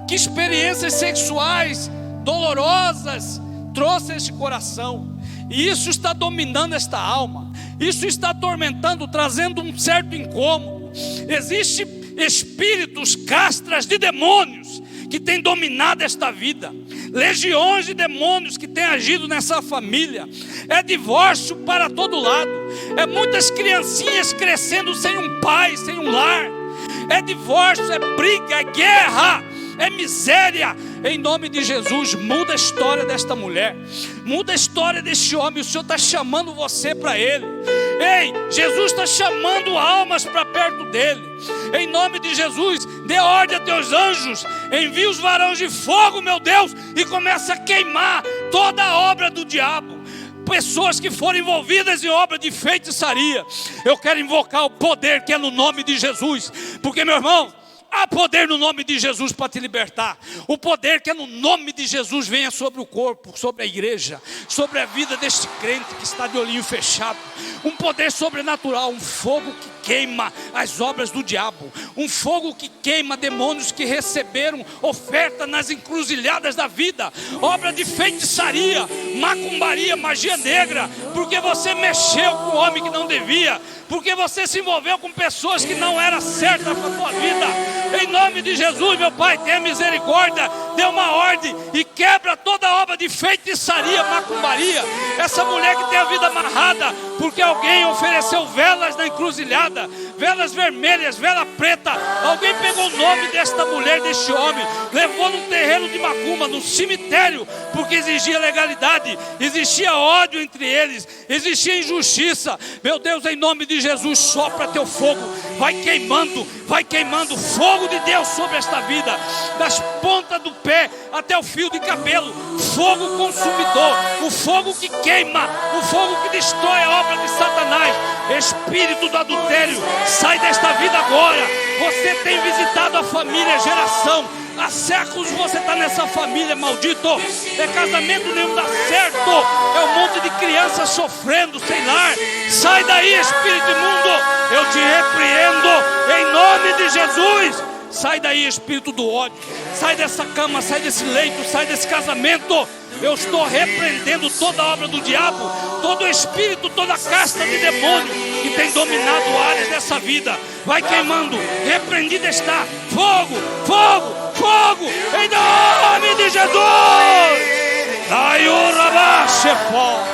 que experiências sexuais dolorosas trouxe a este coração, e isso está dominando esta alma, isso está atormentando, trazendo um certo incômodo. Existem espíritos, castras de demônios que têm dominado esta vida, legiões de demônios que têm agido nessa família. É divórcio para todo lado, é muitas criancinhas crescendo sem um pai, sem um lar. É divórcio, é briga, é guerra, é miséria. Em nome de Jesus, muda a história desta mulher, muda a história deste homem. O Senhor está chamando você para Ele. Ei, Jesus está chamando almas para perto dEle. Em nome de Jesus, dê ordem a teus anjos, envia os varões de fogo, meu Deus, e começa a queimar toda a obra do diabo. pessoas que foram envolvidas em obra de feitiçaria. Eu quero invocar o poder que é no nome de Jesus, porque, meu irmão, há poder no nome de Jesus para te libertar. O poder que é no nome de Jesus venha sobre o corpo, sobre a igreja, sobre a vida deste crente que está de olhinho fechado. Um poder sobrenatural, um fogo que queima as obras do diabo, um fogo que queima demônios que receberam oferta nas encruzilhadas da vida, obra de feitiçaria, macumbaria, magia negra, porque você mexeu com o homem que não devia, porque você se envolveu com pessoas que não eram certas para a tua vida. Em nome de Jesus, meu Pai, tenha misericórdia, dê uma ordem e quebra toda obra de feitiçaria, macumbaria. Essa mulher que tem a vida amarrada, porque alguém ofereceu velas na encruzilhada, velas vermelhas, vela preta. Alguém pegou o nome desta mulher, deste homem, levou num terreno de macumba, num cemitério, porque exigia legalidade, existia ódio entre eles, existia injustiça. Meu Deus, em nome de Jesus, sopra teu fogo, vai queimando fogo de Deus sobre esta vida, das pontas do pé até o fio de cabelo, fogo consumidor, o fogo que queima, o fogo que destrói a obra de Satanás. Espírito do adultério, sai desta vida agora. Você tem visitado a família, geração, há séculos você está nessa família, maldito. É casamento nenhum dá certo, é um monte de crianças sofrendo sem lar. Sai daí, espírito imundo, eu te repreendo em nome de Jesus. Sai daí, espírito do ódio, sai dessa cama, sai desse leito, sai desse casamento. Eu estou repreendendo toda a obra do diabo, todo espírito, toda casta de demônio que tem dominado áreas dessa vida. Vai queimando, repreendido está. Fogo, fogo, fogo, em nome de Jesus. Ai, o rabachefó.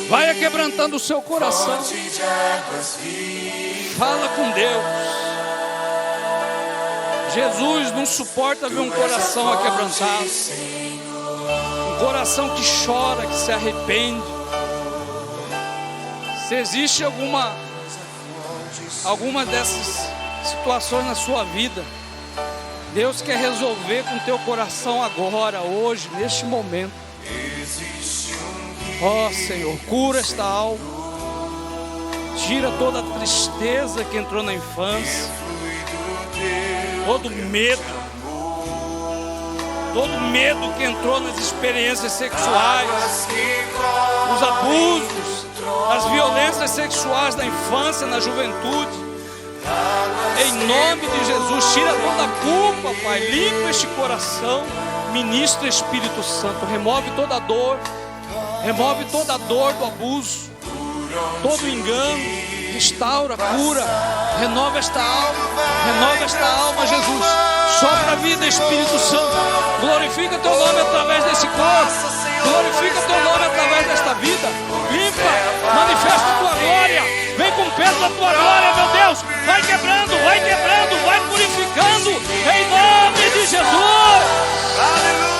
Vai quebrantando o seu coração. Fala com Deus. Jesus não suporta ver um coração aquebrantado, um coração que chora, que se arrepende. Se existe alguma dessas situações na sua vida, Deus quer resolver com o teu coração agora, hoje, neste momento. Ó Senhor, cura esta alma, tira toda a tristeza que entrou na infância, todo medo que entrou nas experiências sexuais, os abusos, as violências sexuais da infância, na juventude. Em nome de Jesus, tira toda a culpa, Pai, limpa este coração, ministra Espírito Santo, remove toda a dor. Remove toda a dor do abuso, todo o engano, restaura, cura, renova esta alma, Jesus. Sopra a vida, Espírito Santo. Glorifica teu nome através desse corpo, glorifica teu nome através desta vida. Limpa, manifesta a tua glória, vem com o peso da tua glória, meu Deus. Vai quebrando, vai purificando, em nome de Jesus. Aleluia.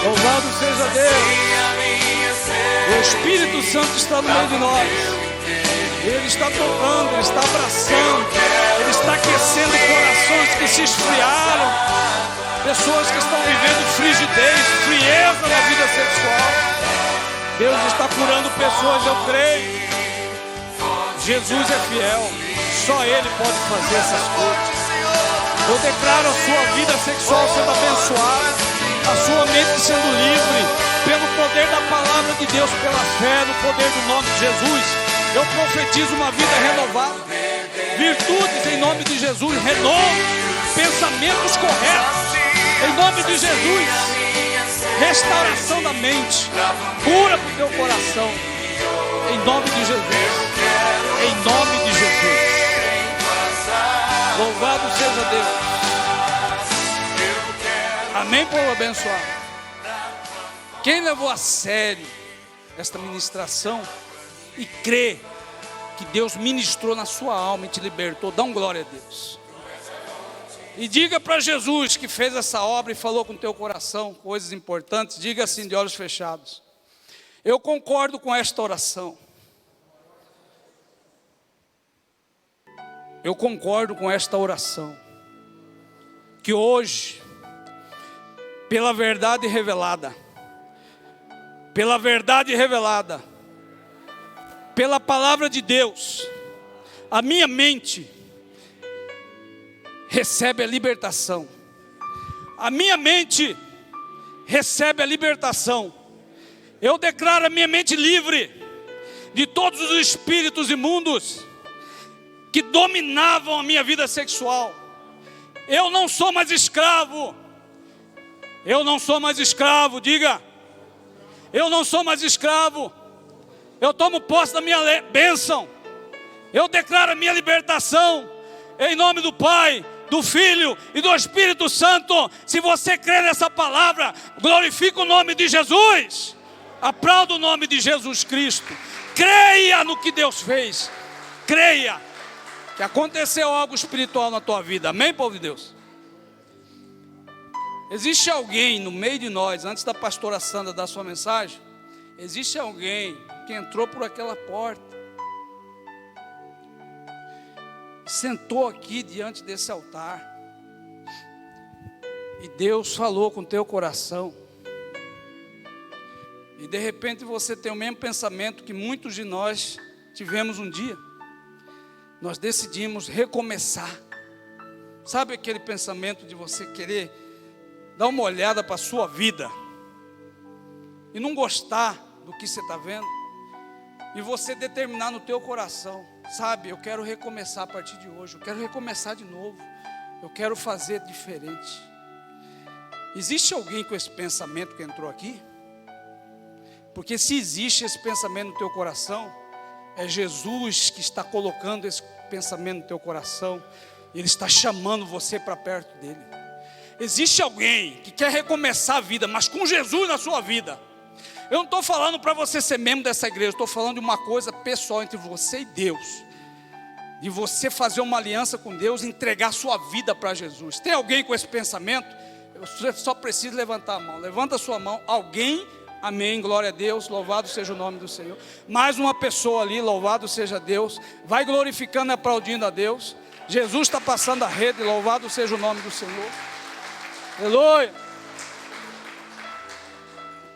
Louvado seja Deus. O Espírito Santo está no meio de nós. Ele está tocando, Ele está abraçando, Ele está aquecendo corações que se esfriaram, pessoas que estão vivendo frigidez, frieza na vida sexual. Deus está curando pessoas, eu creio. Jesus é fiel, só Ele pode fazer essas coisas. Eu declaro a sua vida sexual sendo abençoada, a sua mente sendo livre, pelo poder da palavra de Deus, pela fé, no poder do nome de Jesus. Eu profetizo uma vida renovada, virtudes em nome de Jesus, renovo, pensamentos corretos, em nome de Jesus, restauração da mente, cura para o teu coração, em nome de Jesus, em nome de Jesus. Louvado seja Deus. Amém, povo abençoado. Quem levou a sério esta ministração e crê que Deus ministrou na sua alma e te libertou, dá um glória a Deus. E diga para Jesus que fez essa obra e falou com o teu coração coisas importantes. Diga assim de olhos fechados: eu concordo com esta oração. Eu concordo com esta oração. Que hoje, pela verdade revelada, pela palavra de Deus, a minha mente recebe a libertação. A minha mente recebe a libertação. Eu declaro a minha mente livre de todos os espíritos imundos que dominavam a minha vida sexual. Eu não sou mais escravo. Eu não sou mais escravo, diga. Eu não sou mais escravo. Eu tomo posse da minha bênção. Eu declaro a minha libertação. Em nome do Pai, do Filho e do Espírito Santo. Se você crê nessa palavra, glorifica o nome de Jesus. Aplauda o nome de Jesus Cristo. Creia no que Deus fez. Creia que aconteceu algo espiritual na tua vida. Amém, povo de Deus? Existe alguém no meio de nós, antes da pastora Sandra dar sua mensagem, existe alguém que entrou por aquela porta, sentou aqui diante desse altar, e Deus falou com o teu coração, e de repente você tem o mesmo pensamento que muitos de nós tivemos um dia. Nós decidimos recomeçar. Sabe aquele pensamento de você querer dar uma olhada para a sua vida e não gostar do que você está vendo, e você determinar no teu coração: sabe, eu quero recomeçar a partir de hoje, eu quero recomeçar de novo, eu quero fazer diferente. Existe alguém com esse pensamento que entrou aqui? Porque se existe esse pensamento no teu coração, é Jesus que está colocando esse pensamento no teu coração. Ele está chamando você para perto dele. Existe alguém que quer recomeçar a vida, mas com Jesus na sua vida. Eu não estou falando para você ser membro dessa igreja, estou falando de uma coisa pessoal entre você e Deus. De você fazer uma aliança com Deus e entregar sua vida para Jesus. Tem alguém com esse pensamento? Você só precisa levantar a mão. Levanta a sua mão. Alguém? Amém, glória a Deus, louvado seja o nome do Senhor. Mais uma pessoa ali, louvado seja Deus. Vai glorificando e aplaudindo a Deus. Jesus está passando a rede, louvado seja o nome do Senhor. Aleluia.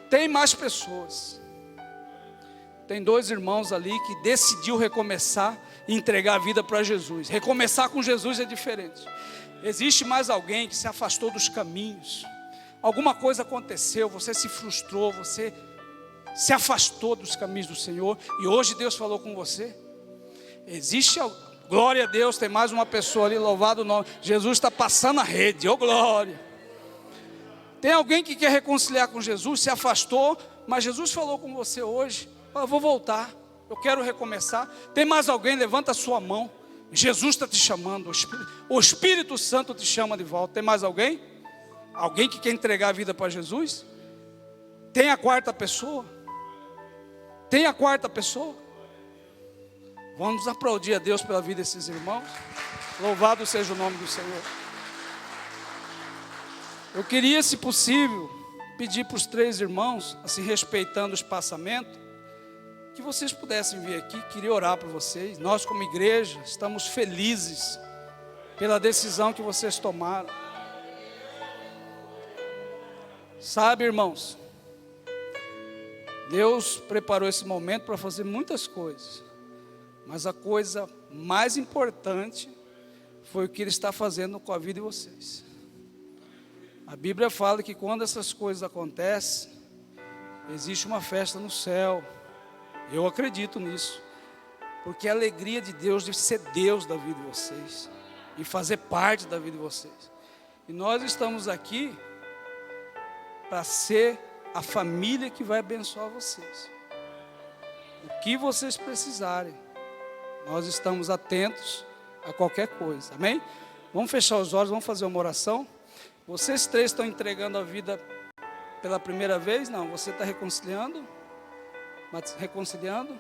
Tem mais pessoas. Tem 2 irmãos ali que decidiu recomeçar e entregar a vida para Jesus. Recomeçar com Jesus é diferente. Existe mais alguém que se afastou dos caminhos. Alguma coisa aconteceu, você se frustrou, você se afastou dos caminhos do Senhor, e hoje Deus falou com você. Existe, glória a Deus, tem mais uma pessoa ali, louvado o nome. Jesus está passando a rede, oh glória. Tem alguém que quer reconciliar com Jesus, se afastou, mas Jesus falou com você hoje: eu vou voltar, eu quero recomeçar. Tem mais alguém? Levanta a sua mão. Jesus está te chamando, o Espírito Santo te chama de volta. Tem mais alguém? Alguém que quer entregar a vida para Jesus? Tem a 4ª pessoa? Tem a 4ª pessoa? Vamos aplaudir a Deus pela vida desses irmãos. Louvado seja o nome do Senhor. Eu queria, se possível, pedir para os 3 irmãos, assim respeitando o espaçamento, que vocês pudessem vir aqui. Queria orar por vocês. Nós como igreja estamos felizes pela decisão que vocês tomaram. Sabe, irmãos, Deus preparou esse momento para fazer muitas coisas, mas a coisa mais importante foi o que Ele está fazendo com a vida de vocês. A Bíblia fala que quando essas coisas acontecem, existe uma festa no céu. Eu acredito nisso, porque é a alegria de Deus de ser Deus da vida de vocês e fazer parte da vida de vocês. E nós estamos aqui para ser a família que vai abençoar vocês. O que vocês precisarem, nós estamos atentos a qualquer coisa, amém? Vamos fechar os olhos, vamos fazer uma oração. Vocês 3 estão entregando a vida pela primeira vez? Não, você está reconciliando? Reconciliando?